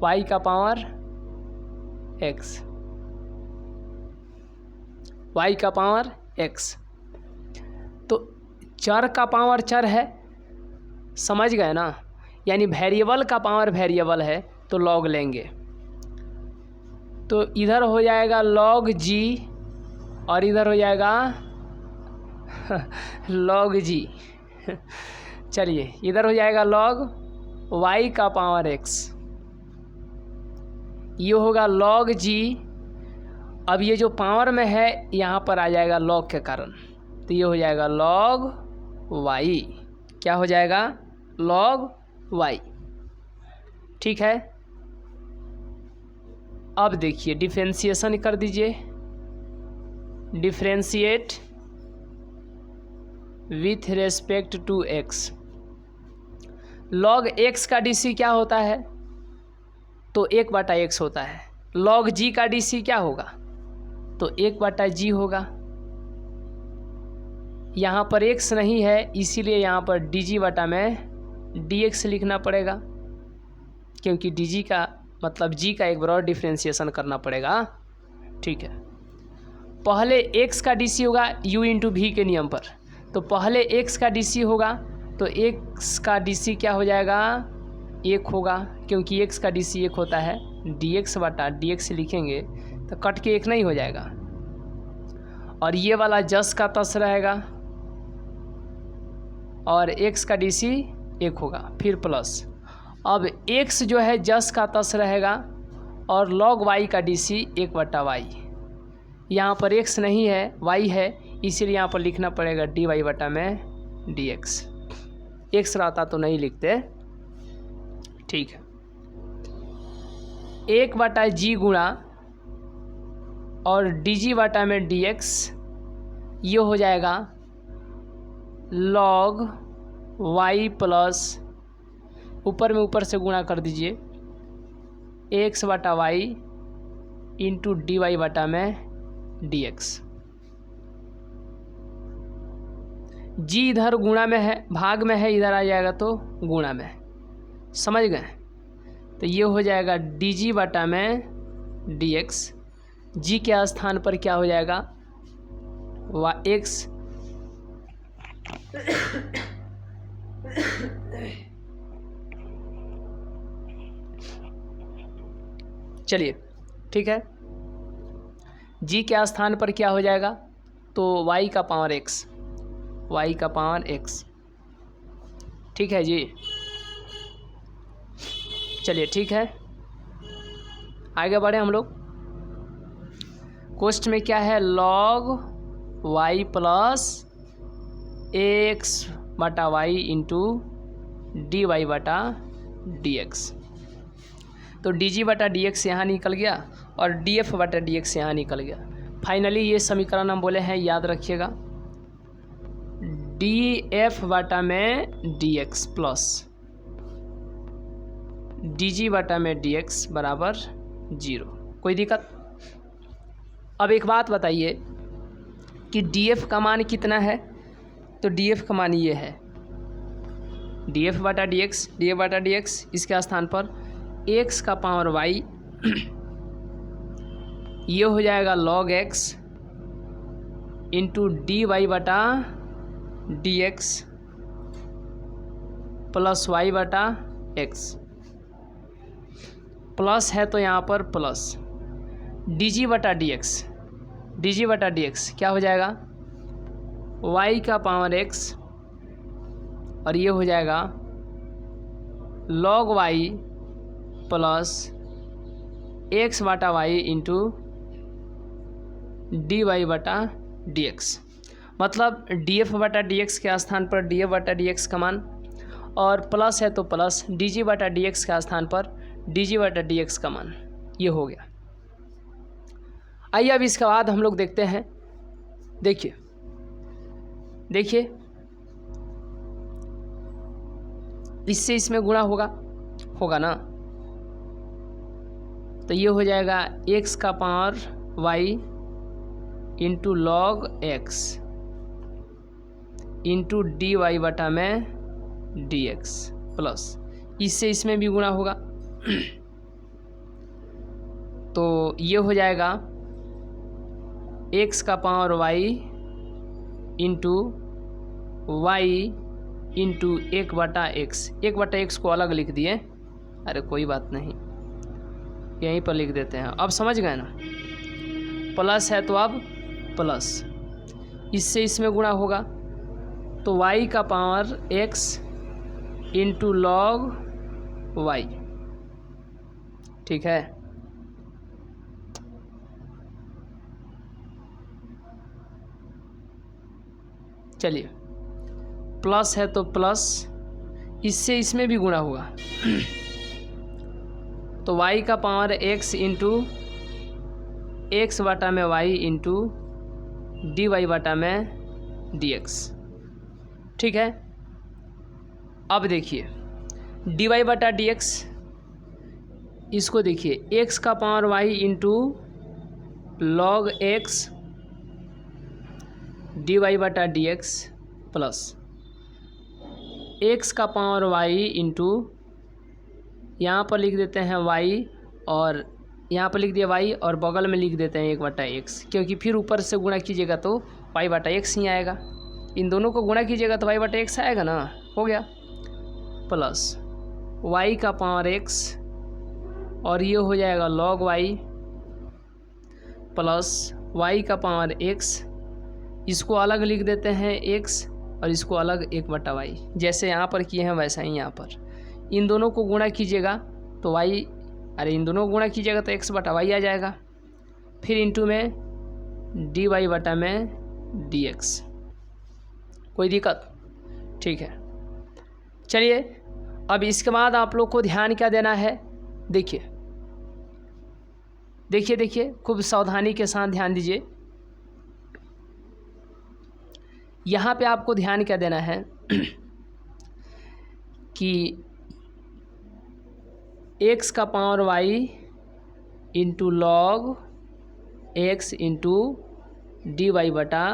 y का पावर x, y का पावर x। तो चर का पावर चर है, समझ गए ना, यानी वेरिएबल का पावर वेरिएबल है तो लॉग लेंगे। तो इधर हो जाएगा log g और इधर हो जाएगा log g। चलिए इधर हो जाएगा log y का पावर x, ये होगा log g। अब ये जो पावर में है यहाँ पर आ जाएगा log के कारण, तो ये हो जाएगा log y। क्या हो जाएगा, log y। ठीक है। अब देखिए डिफरेंशिएशन कर दीजिए, differentiate with respect to x। log x का dc क्या होता है, तो 1/x होता है। log g का dc क्या होगा, तो 1/g होगा। यहाँ पर x नहीं है इसीलिए यहाँ पर dg बटा में dx लिखना पड़ेगा, क्योंकि dg का मतलब g का एक बार और डिफ्रेंशिएशन करना पड़ेगा। ठीक है, पहले x का dc होगा u इंटू v के नियम पर। तो पहले x का dc होगा तो x का dc क्या हो जाएगा, 1 होगा, क्योंकि x का dc 1 होता है। dx बटा dx लिखेंगे तो कट के 1 नहीं हो जाएगा, और ये वाला जस का तस रहेगा और x का dc 1 होगा, फिर प्लस। अब x जो है जस का तस रहेगा और log y का dc 1/y। यहाँ पर x नहीं है y है, इसीलिए यहाँ पर लिखना पड़ेगा dy बटा में dx। x रहता तो नहीं लिखते। ठीक है, 1/g गुणा और dg बटा में dx, ये हो जाएगा log y प्लस, ऊपर में ऊपर से गुणा कर दीजिए, x बटा y इंटू डी वाई बटा में dx। g इधर गुणा में है, भाग में है, इधर आ जाएगा तो गुणा में। समझ गए? तो ये हो जाएगा dg बटा में dx। g के स्थान पर क्या हो जाएगा, x चलिए ठीक है, g के स्थान पर क्या हो जाएगा, तो y का पावर x, y का पावर x। ठीक है जी, चलिए ठीक है, आगे बढ़े हम लोग। क्वेश्चन में क्या है, log y प्लस एक्स बटा वाई इंटू डी वाई बटा डी एक्स। तो डी जी बटा डी एक्स यहाँ निकल गया और डी एफ बटा डी एक्स यहाँ निकल गया। फाइनली ये समीकरण हम बोले हैं, याद रखिएगा, डी एफ बटा में d x plus D G बटा में डी एक्स बराबर 0। कोई दिक्कत? अब एक बात बताइए कि डी एफ का मान कितना है, तो डी एफ का मान ये है, डी एफ बटा डी एक्स, डी एफ बटा डी एक्स, इसके स्थान पर एक्स का पावर वाई, ये हो जाएगा log x into d y बटा डी एक्स प्लस वाई बटा एक्स, प्लस है तो यहाँ पर प्लस डी जी बटा डी एक्स, डी जी बटा डी एक्स क्या हो जाएगा, y का पावर x, और ये हो जाएगा log y प्लस एक्स बटा वाई इंटू डी वाई बटा डी एक्स। मतलब डी एफ बटा डी एक्स के स्थान पर डी एफ बटा डी एक्स का मान, और प्लस है तो प्लस डी जी बटा डी एक्स के स्थान पर डी जी बटा डी एक्स का मान, ये हो गया। आइए अब इसके बाद हम लोग देखते हैं, देखिए देखिए, इससे इसमें गुणा होगा ना, तो ये हो जाएगा x का power y into log x into d y बटा में डी एक्स प्लस, इससे इसमें भी गुणा होगा तो ये हो जाएगा x का power y into y into 1/x, 1/x को अलग लिख दिए, अरे कोई बात नहीं, यहीं पर लिख देते हैं, अब समझ गए ना, प्लस है तो अब प्लस, इससे इसमें गुणा होगा तो y का power x into log y। ठीक है, चलिए प्लस है तो प्लस, इससे इसमें भी गुणा होगा तो y का पावर x इंटू एक्स बटा में y इंटू डी वाई बटा में डी एक्स। ठीक है, अब देखिए डी वाई बटा डी एक्स, इसको देखिए x का power y into log x D y बटा डी एक्स प्लस एक्स का पावर y इंटू, यहाँ पर लिख देते हैं y, और यहाँ पर लिख दिया y और बगल में लिख देते हैं 1/x, क्योंकि फिर ऊपर से गुणा कीजिएगा तो y/x ही आएगा, इन दोनों को गुणा कीजिएगा तो y/x आएगा ना, हो गया, प्लस y का पावर x, और ये हो जाएगा log y प्लस y का पावर x, इसको अलग लिख देते हैं x और इसको अलग 1/y, जैसे यहाँ पर किए हैं वैसा ही यहाँ पर, इन दोनों को गुणा कीजिएगा तो y, अरे इन दोनों को गुणा कीजिएगा तो x/y आ जाएगा, फिर इंटू में डी वाई बटा में डी एक्स। कोई दिक्कत? ठीक है, चलिए अब इसके बाद आप लोग को ध्यान क्या देना है, देखिए देखिए देखिए, खूब सावधानी के साथ ध्यान दीजिए। यहाँ पे आपको ध्यान क्या देना है कि x का power y into log x into d y बटा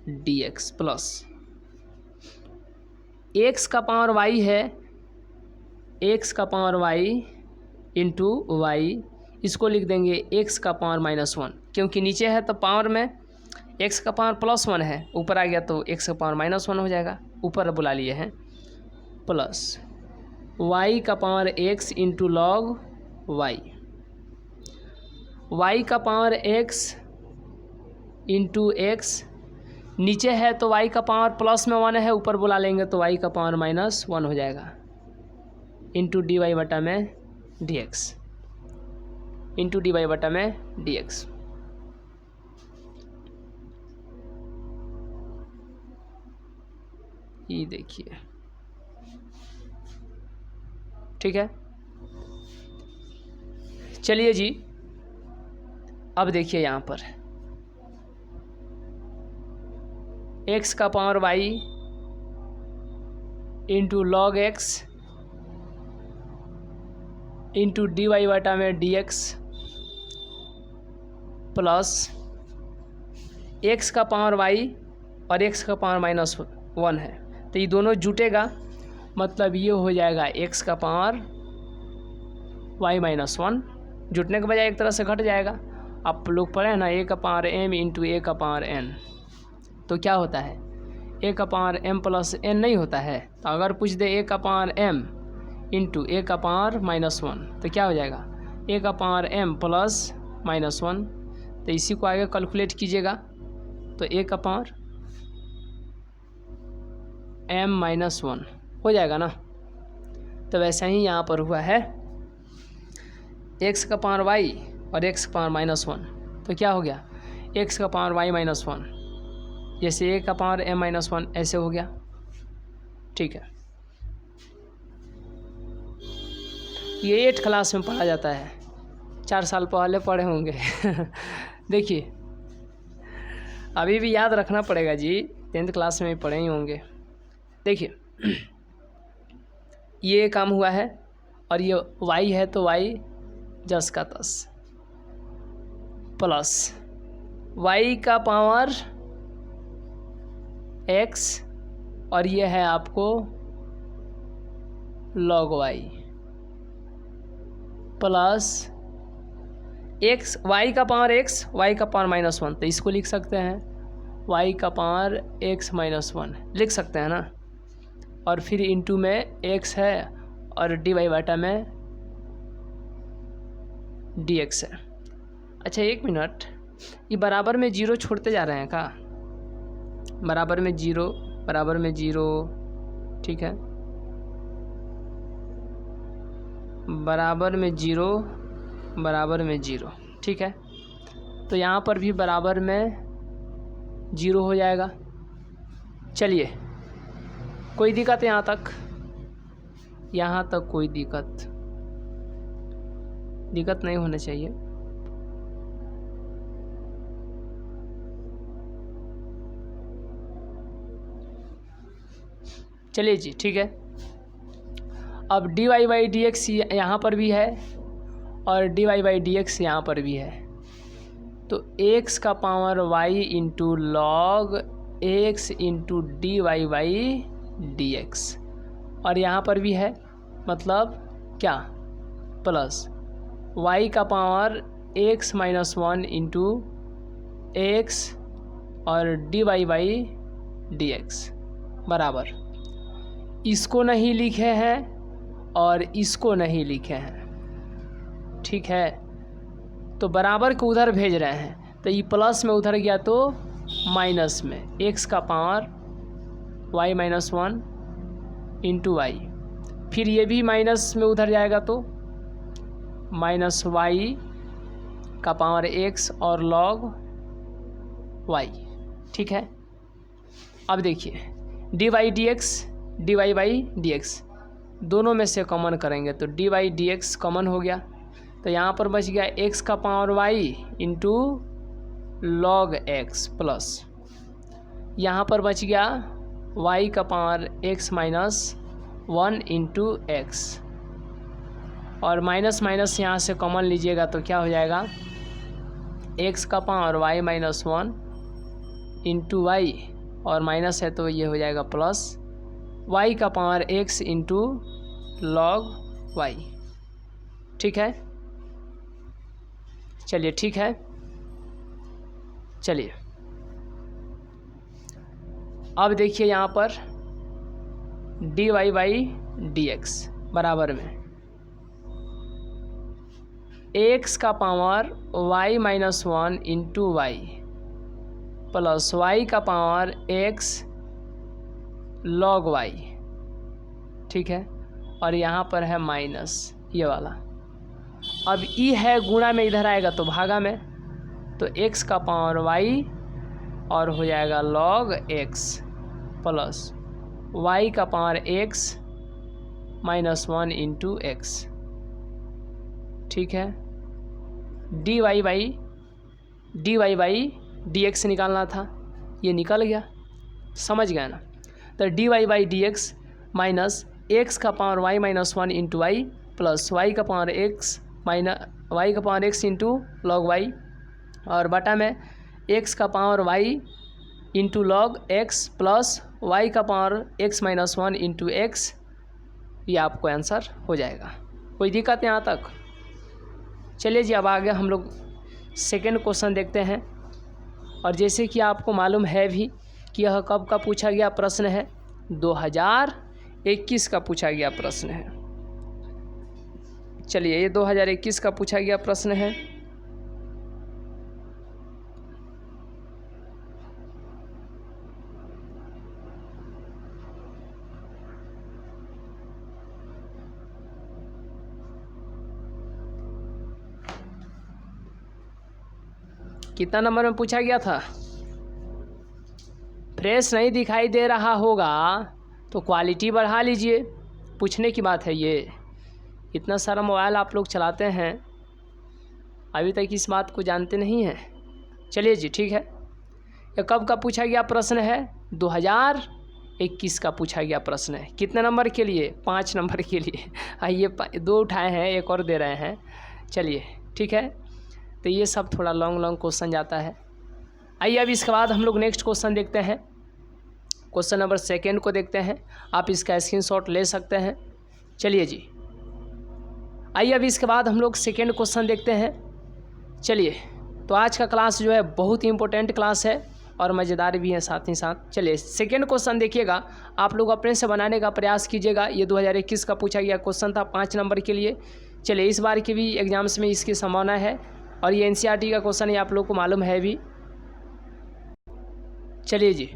डी एक्स प्लस x का पावर y है, x का पावर y इंटू वाई, इसको लिख देंगे x का पावर -1, क्योंकि नीचे है तो पावर में x का पावर +1 है, ऊपर आ गया तो x का पावर -1 हो जाएगा, ऊपर बुला लिए हैं, प्लस y का power x into log y y का पावर x इंटू एक्स, नीचे है तो y का पावर प्लस में 1 है, ऊपर बुला लेंगे तो y का पावर -1 हो जाएगा, इंटू dy बटा में dx, इंटू dy बटा में dx। ये देखिए, ठीक है। चलिए जी, अब देखिए यहाँ पर x का power y into log x into dy बटा में dx प्लस x का पावर y और x का पावर -1 है, तो ये दोनों जुटेगा, मतलब ये हो जाएगा x का पावर y-1, जुटने के बजाय एक तरह से घट जाएगा। आप लोग पढ़े ना, a का पावर m इंटू a का पावर n, तो क्या होता है a का पावर m प्लस n नहीं होता है। तो अगर पूछ दे a का पावर m इंटू a का पावर -1, तो क्या हो जाएगा a का पावर m प्लस -1, तो इसी को आगे कैलकुलेट कीजिएगा, तो a का पावर m-1 हो जाएगा ना। तो वैसा ही यहाँ पर हुआ है, x का पावर y और x का पावर -1, तो क्या हो गया x का पावर y-1, जैसे a का पावर m-1 ऐसे हो गया, ठीक है। ये 8 क्लास में पढ़ा जाता है, 4 साल पहले पढ़े होंगे देखिए, अभी भी याद रखना पड़ेगा जी, 10th क्लास में पढ़े ही होंगे। देखिए ये काम हुआ है और ये y है, तो y 10 का 10 प्लस y का पावर x और ये है आपको log y plus x, y का पावर x, y का पावर -1, तो इसको लिख सकते हैं y का पावर x-1 लिख सकते हैं ना, और फिर इंटू में x है और dy बटा में dx है। अच्छा 1 मिनट, ये बराबर में 0 छोड़ते जा रहे हैं का, बराबर में 0, बराबर में 0, ठीक है, बराबर में 0, बराबर में 0, ठीक है। तो यहाँ पर भी बराबर में 0 हो जाएगा। चलिए, कोई दिक्कत यहाँ तक? यहाँ तक कोई दिक्कत नहीं होना चाहिए। चलिए जी, ठीक है। अब dy बाई डी एक्स यहाँ पर भी है और dy बाई डी एक्स यहाँ पर भी है, तो x का power y into log x into d Y by D x, और यहाँ पर भी है, मतलब क्या, प्लस y का पावर x-1 इंटू एक्स और D Y by D x बराबर, इसको नहीं लिखे हैं और इसको नहीं लिखे हैं, ठीक है। तो बराबर को उधर भेज रहे हैं, तो ये प्लस में उधर गया तो माइनस में x का पावर y-1 इंटू वाई, फिर ये भी माइनस में उधर जाएगा तो माइनस y का पावर x और लॉग y, ठीक है। अब देखिए d y d x, D Y by D x दोनों में से कॉमन करेंगे तो D y d x common हो गया, तो यहाँ पर बच गया x का power y into log x plus यहाँ पर बच गया y का पावर x-1 इंटू एक्स, और माइनस माइनस यहाँ से कॉमन लीजिएगा तो क्या हो जाएगा x का पावर y-1 इंटू वाई, और माइनस है तो ये हो जाएगा प्लस y का power x into log y, ठीक है। चलिए ठीक है, चलिए अब देखिए यहाँ पर d Y by D x बराबर में एक्स का power y minus 1 into y plus y का पावर x log y, ठीक है। और यहाँ पर है माइनस ये वाला। अब ई है गुणा में, इधर आएगा तो भागा में, तो x का पावर y और हो जाएगा log x प्लस y का power x minus 1 into x, ठीक है। dy बाई dx निकालना था, ये निकल गया, समझ गया ना। तो dy by dx minus x का power y minus 1 into y plus y का power x into log y और बटा में x का power y into log x plus y का power x minus 1 into x, ये आपको आंसर हो जाएगा। कोई दिक्कत यहाँ तक? चलिए जी, अब आगे हम लोग सेकेंड क्वेश्चन देखते हैं। और जैसे कि आपको मालूम है भी कि यह कब का पूछा गया प्रश्न है, 2021 का पूछा गया प्रश्न है। चलिए, ये 2021 का पूछा गया प्रश्न है। कितना नंबर में पूछा गया था? फ्रेश नहीं दिखाई दे रहा होगा तो क्वालिटी बढ़ा लीजिए, पूछने की बात है ये। इतना सारा मोबाइल आप लोग चलाते हैं, अभी तक इस बात को जानते नहीं हैं। चलिए जी, ठीक है। ये कब का पूछा गया प्रश्न है? 2021 का पूछा गया प्रश्न है। कितने नंबर के लिए? 5 नंबर के लिए। आइए, 2 उठाए हैं, एक और दे रहे हैं। चलिए, ठीक है। तो ये सब थोड़ा लॉन्ग क्वेश्चन जाता है। आइए, अब इसके बाद हम लोग नेक्स्ट क्वेश्चन देखते हैं। क्वेश्चन नंबर 2 को देखते हैं। आप इसका स्क्रीनशॉट ले सकते हैं। चलिए जी, आइए अब इसके बाद हम लोग सेकेंड क्वेश्चन देखते हैं। चलिए, तो आज का क्लास जो है बहुत ही इंपॉर्टेंट क्लास है और मज़ेदार भी है साथ ही साथ। चलिए, सेकेंड क्वेश्चन देखिएगा, आप लोग अपने से बनाने का प्रयास कीजिएगा। ये 2021 का पूछा गया क्वेश्चन था, 5 नंबर के लिए। चलिए, इस बार के भी एग्जाम्स में इसकी संभावना है और ये NCERT का क्वेश्चन है, आप लोग को मालूम है भी। चलिए जी,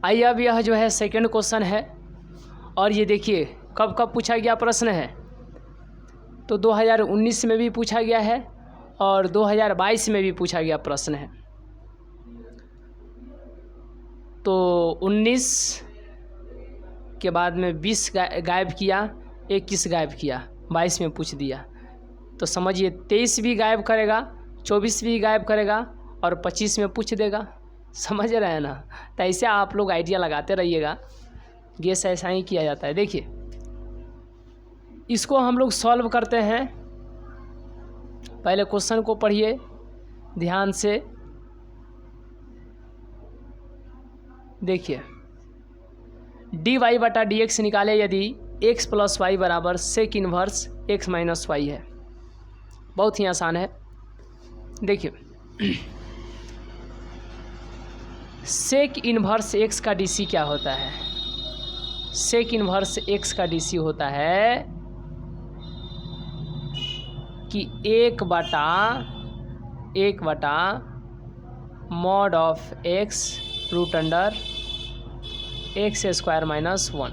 आइए अब यह जो है सेकंड क्वेश्चन है और ये देखिए कब पूछा गया प्रश्न है। तो 2019 में भी पूछा गया है और 2022 में भी पूछा गया प्रश्न है। तो 19 के बाद में 20 गायब किया, 21 गायब किया, 22 में पूछ दिया। तो समझिए 23 भी गायब करेगा, 24 भी गायब करेगा और 25 में पूछ देगा। समझ रहे हैं ना? तो ऐसे आप लोग आइडिया लगाते रहिएगा, गेस ऐसा ही किया जाता है। देखिए, इसको हम लोग सॉल्व करते हैं। पहले क्वेश्चन को पढ़िए ध्यान से। देखिए, dy बटा dx निकाले यदि x प्लस वाई बराबर sec inverse x minus y है। बहुत ही आसान है। देखिए, सेक इन्वर्स x का dc क्या होता है? सेक इन्वर्स x का dc होता है कि 1 बटा mod of x root under x square minus 1।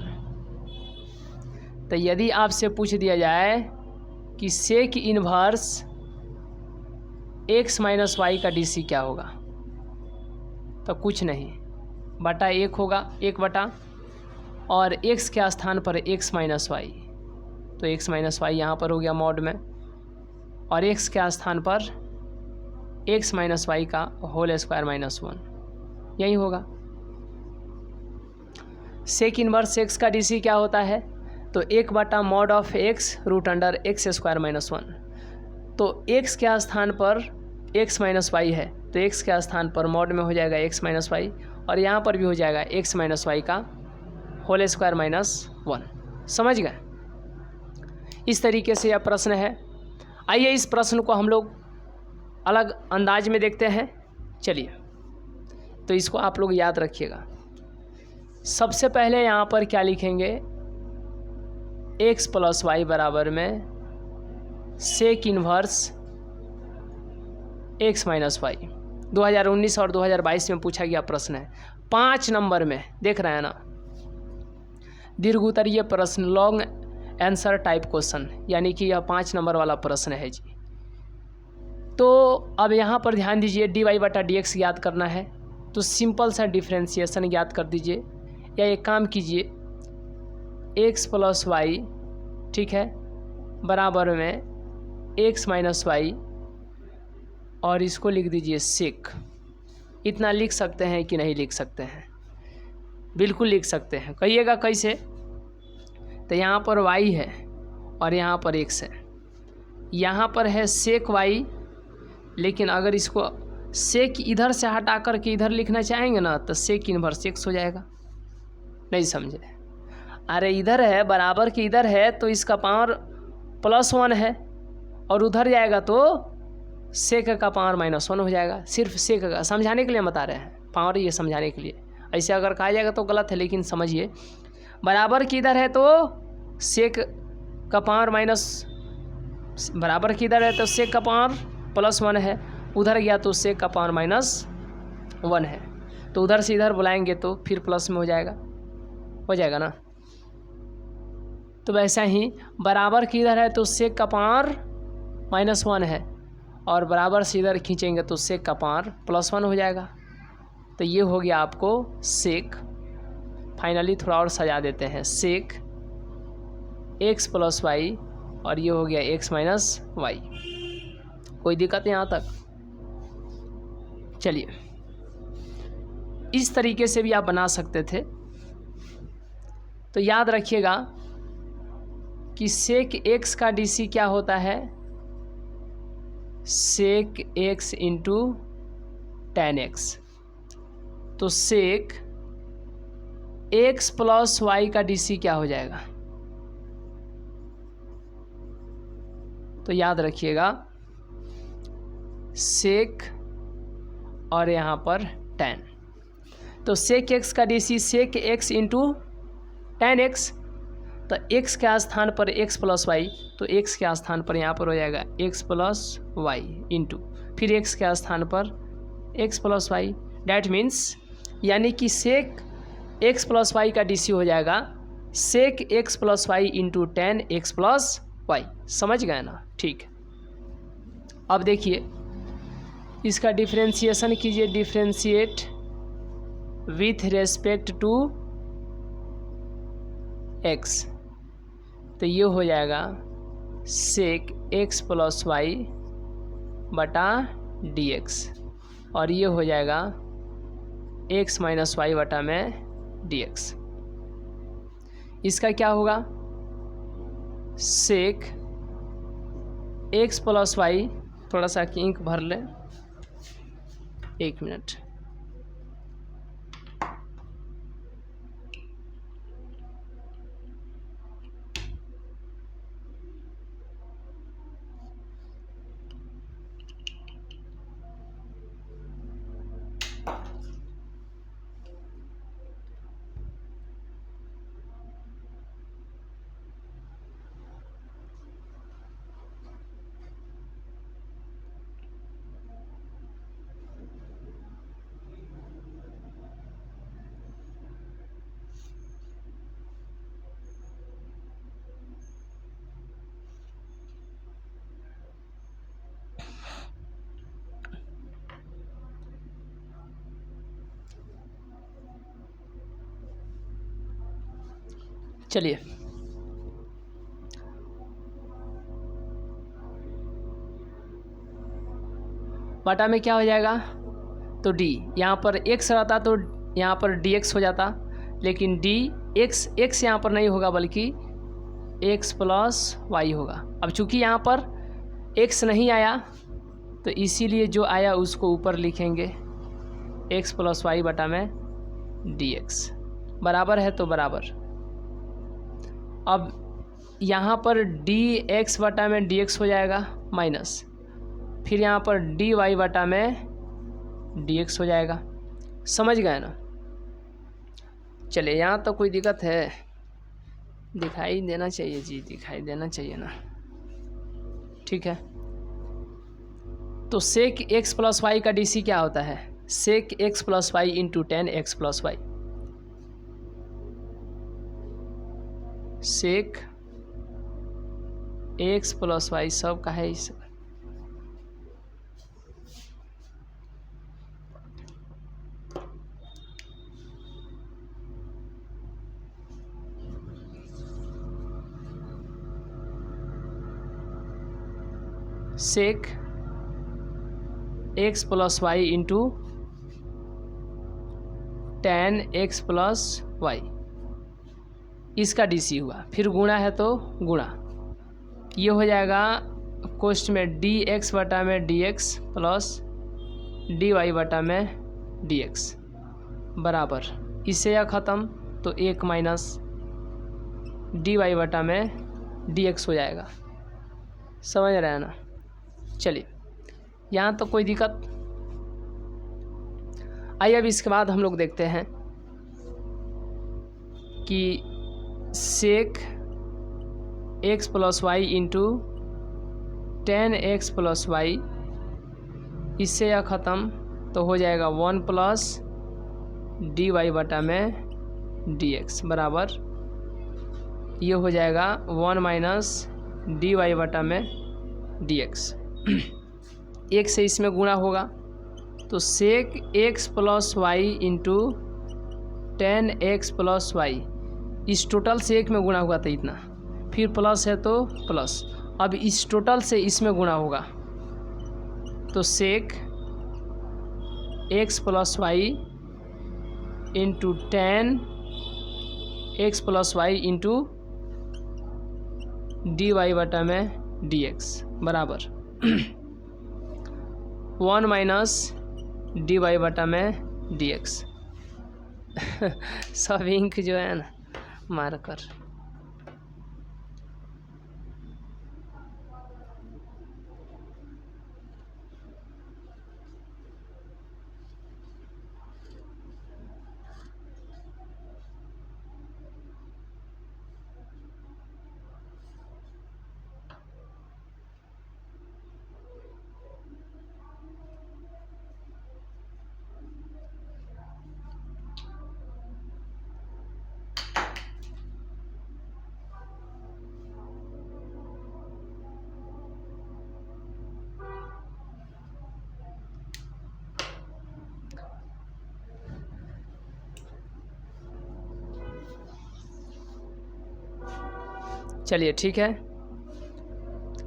तो यदि आपसे पूछ दिया जाए कि sec inverse x minus y का dc क्या होगा, तो कुछ नहीं, बटा 1 होगा, 1 बटा और x के स्थान पर x माइनस वाई, तो x माइनस वाई यहाँ पर हो गया मॉड में, और x के स्थान पर x माइनस वाई का होल स्क्वायर माइनस 1, यही होगा। सेक इन्वर्स x का dc क्या होता है? तो 1 बटा mod of x root under x square minus 1। तो x के स्थान पर x माइनस वाई है, तो x के स्थान पर मॉड में हो जाएगा x माइनस वाई और यहाँ पर भी हो जाएगा x माइनस वाई का होल स्क्वायर माइनस 1। समझ गए? इस तरीके से यह प्रश्न है। आइए इस प्रश्न को हम लोग अलग अंदाज में देखते हैं। चलिए, तो इसको आप लोग याद रखिएगा। सबसे पहले यहाँ पर क्या लिखेंगे? x प्लस वाई बराबर में sec inverse x minus y. 2019 और 2022 में पूछा गया प्रश्न है। 5 नंबर में देख रहे हैं ना, दीर्घ उत्तरीय प्रश्न, लॉन्ग आंसर टाइप क्वेश्चन, यानी कि यह 5 नंबर वाला प्रश्न है जी। तो अब यहाँ पर ध्यान दीजिए, डी वाई बटा डी एक्स ज्ञात करना है, तो सिंपल सा डिफ्रेंशिएशन ज्ञात कर दीजिए, या एक काम कीजिए, x प्लस वाई, ठीक है, बराबर में x माइनस वाई, और इसको लिख दीजिए सेक। इतना लिख सकते हैं कि नहीं लिख सकते हैं? बिल्कुल लिख सकते हैं। कहिएगा कैसे? तो यहाँ पर y है और यहाँ पर x है, यहाँ पर है सेक y, लेकिन अगर इसको सेक इधर से हटा कर के इधर लिखना चाहेंगे ना, तो सेक इन्वर्स x हो जाएगा। नहीं समझे? अरे इधर है, बराबर के इधर है, तो इसका पावर +1 है, और उधर जाएगा तो सेक का पावर -1 हो जाएगा। सिर्फ सेक का समझाने के लिए बता रहे हैं, पावर ये समझाने के लिए। ऐसे अगर कहा जाएगा तो गलत है, लेकिन समझिए, बराबर की इधर है तो सेक का पावर बराबर की इधर है तो सेक का पावर +1 है, उधर गया तो सेक का पावर -1 है, तो उधर से इधर बुलाएंगे तो फिर प्लस में हो जाएगा ना। तो वैसा ही बराबर की इधर है तो सेक का पावर -1 है, और बराबर से इधर खींचेंगे तो सेक का पावर +1 हो जाएगा। तो ये हो गया आपको सेक। फाइनली थोड़ा और सजा देते हैं, सेक x प्लस वाई, और ये हो गया x माइनस वाई। कोई दिक्कत यहाँ तक? चलिए, इस तरीके से भी आप बना सकते थे। तो याद रखिएगा कि सेक x का DC क्या होता है? सेक x इंटू tan x। तो सेक x प्लस वाई का DC क्या हो जाएगा? तो याद रखिएगा, सेक और यहाँ पर tan। तो सेक x का DC सेक x इंटू tan x, तो x के स्थान पर x प्लस वाई, तो x के स्थान पर यहाँ पर हो जाएगा x प्लस वाई इंटू फिर x के स्थान पर x plus y. That means, यानी कि सेक x प्लस वाई का DC हो जाएगा sec x plus Y into tan x plus y. समझ गए ना? ठीक। अब देखिए, इसका डिफ्रेंशिएशन कीजिए, differentiate with respect to x, तो ये हो जाएगा सेक x प्लस वाई बटा dx, और ये हो जाएगा x माइनस वाई बटा में dx। इसका क्या होगा? सेक x प्लस वाई, थोड़ा सा इंक भर लें, 1 मिनट। चलिए, बटा में क्या हो जाएगा? तो d, यहाँ पर x रहता तो यहाँ पर dx हो जाता, लेकिन x यहाँ पर नहीं होगा, बल्कि x प्लस वाई होगा। अब चूंकि यहाँ पर x नहीं आया, तो इसीलिए जो आया उसको ऊपर लिखेंगे, x प्लस वाई बटा में dx। बराबर है तो बराबर। अब यहाँ पर dx बटा में dx हो जाएगा माइनस, फिर यहाँ पर dy बटा में dx हो जाएगा। समझ गए ना? चलिए, यहाँ तो कोई दिक्कत है? दिखाई देना चाहिए जी, दिखाई देना चाहिए ना? ठीक। ठीक है। तो सेक एक्स प्लस वाई का डीसी क्या होता है? Sec x plus Y into ten x plus y. Sec x plus y सब का है इस sec x plus Y into ten x plus y, इसका डीसी हुआ। फिर गुणा है तो गुणा, ये हो जाएगा कोष्ट में डी एक्स बटा में d x plus d y बटा में डी एक्स बराबर, इससे यह ख़त्म तो एक माइनस डी वाई बटा में डी एक्स हो जाएगा। समझ रहे हैं ना? चलिए, यहाँ तो कोई दिक्कत। आइए अब इसके बाद हम लोग देखते हैं कि sec x plus Y into ten x plus y, इससे यह ख़त्म तो हो जाएगा वन प्लस डी वाई बटा में डी एक्स बराबर, ये हो जाएगा वन माइनस डी वाई बटा में डी एक्स। एक से इसमें गुणा होगा तो sec x plus Y into ten x plus y, इस टोटल से एक में गुणा हुआ था इतना, फिर प्लस है तो प्लस, अब इस टोटल से इसमें गुणा होगा तो sec x plus Y into ten x plus Y into d y बटा में डी एक्स बराबर वन माइनस डी वाई बटा में डी एक्स। सब इंक जो है ना मारकर, चलिए ठीक है।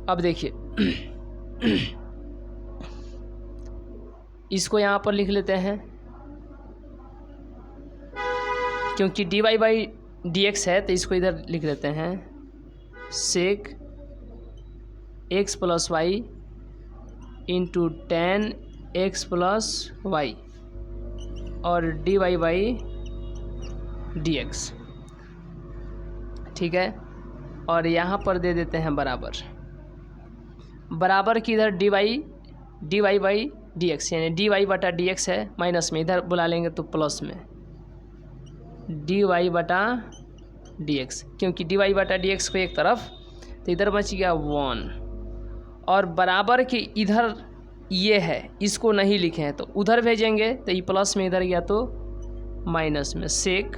अब देखिए इसको यहाँ पर लिख लेते हैं, क्योंकि D Y by D x है तो इसको इधर लिख लेते हैं। Sec x plus Y into ten x plus Y और D Y by D X, ठीक है। और यहाँ पर दे देते हैं बराबर, बराबर की इधर d Y by D x, यानी डी वाई बटा डी एक्स है माइनस में, इधर बुला लेंगे तो प्लस में डी वाई बटा डी एक्स, क्योंकि डी वाई बटा डी एक्स को एक तरफ तो इधर बच गया वन, और बराबर के इधर ये है, इसको नहीं लिखे हैं तो उधर भेजेंगे तो ये प्लस में इधर गया तो माइनस में sec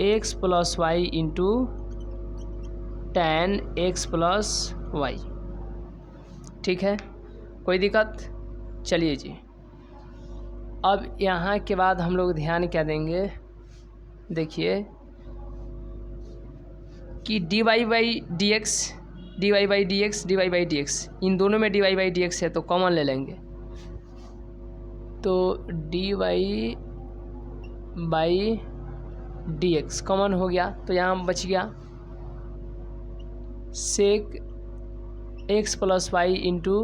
x plus Y into ten x plus y, ठीक है। कोई दिक्कत? चलिए जी, अब यहाँ के बाद हम लोग ध्यान क्या देंगे, देखिए कि D Y by D x, D Y by D x, D Y by D X, इन दोनों में D Y by D x है तो कॉमन ले लेंगे, तो D Y by D x common हो गया तो यहाँ बच गया sec x plus Y into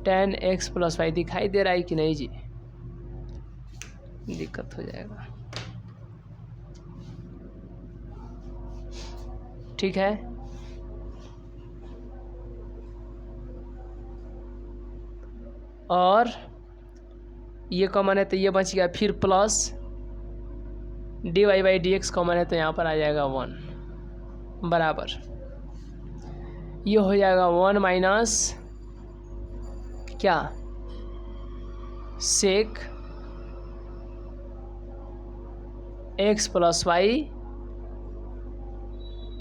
ten x plus Y. दिखाई दे रहा है कि नहीं जी? दिक्कत हो जाएगा, ठीक है। और ये कॉमन है तो ये बच गया, फिर plus d Y by D x common है तो यहाँ पर आ जाएगा वन बराबर, ये हो जाएगा 1 माइनस क्या sec x plus Y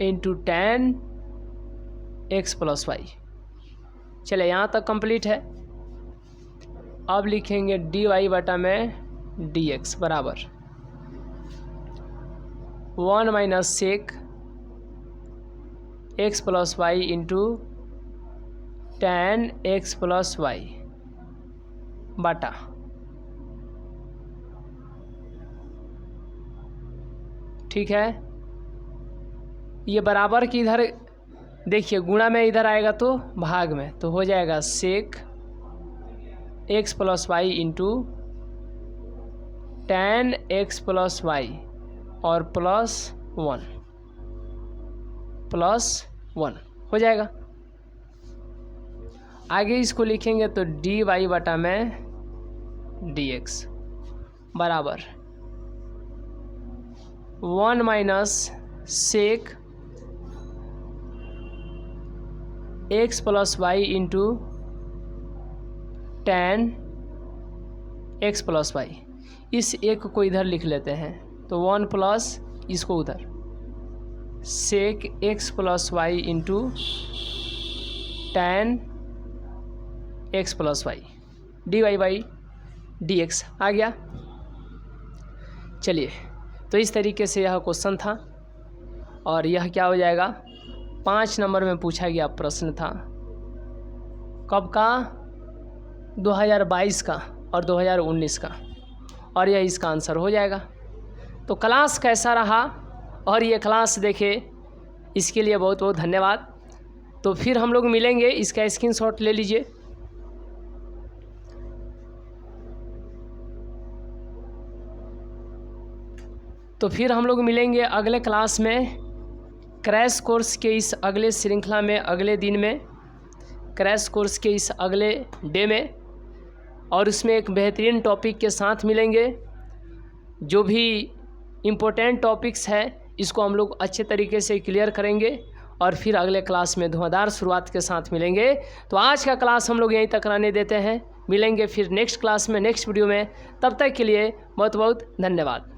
into tan x plus y. चले यहाँ तक कंप्लीट है। अब लिखेंगे dy बटा में dx बराबर 1 minus sec x plus Y into tan x plus y बटा ठीक है। ये बराबर की इधर देखिए गुणा में इधर आएगा तो भाग में, तो हो जाएगा sec x plus Y into tan x plus Y और प्लस वन हो जाएगा। आगे इसको लिखेंगे तो dy बटा में dx बराबर 1 minus sec x plus Y into tan x plus y. इस एक को इधर लिख लेते हैं तो 1 प्लस इसको उधर sec x plus Y into tan x plus y dy by dx आ गया। चलिए, तो इस तरीके से यह क्वेश्चन था और यह क्या हो जाएगा 5 नंबर में पूछा गया प्रश्न था। कब का 2022 का और 2019 का, और यह इसका आंसर हो जाएगा। तो क्लास कैसा रहा और ये क्लास देखे इसके लिए बहुत बहुत धन्यवाद। तो फिर हम लोग मिलेंगे, इसका स्क्रीनशॉट ले लीजिए। तो फिर हम लोग मिलेंगे अगले क्लास में, क्रैश कोर्स के इस अगले श्रृंखला में, अगले दिन में, क्रैश कोर्स के इस अगले डे में, और उसमें एक बेहतरीन टॉपिक के साथ मिलेंगे। जो भी इम्पोर्टेंट टॉपिक्स है इसको हम लोग अच्छे तरीके से क्लियर करेंगे और फिर अगले क्लास में धुआंधार शुरुआत के साथ मिलेंगे। तो आज का क्लास हम लोग यहीं तक रहने देते हैं, मिलेंगे फिर नेक्स्ट क्लास में, नेक्स्ट वीडियो में। तब तक के लिए बहुत बहुत धन्यवाद।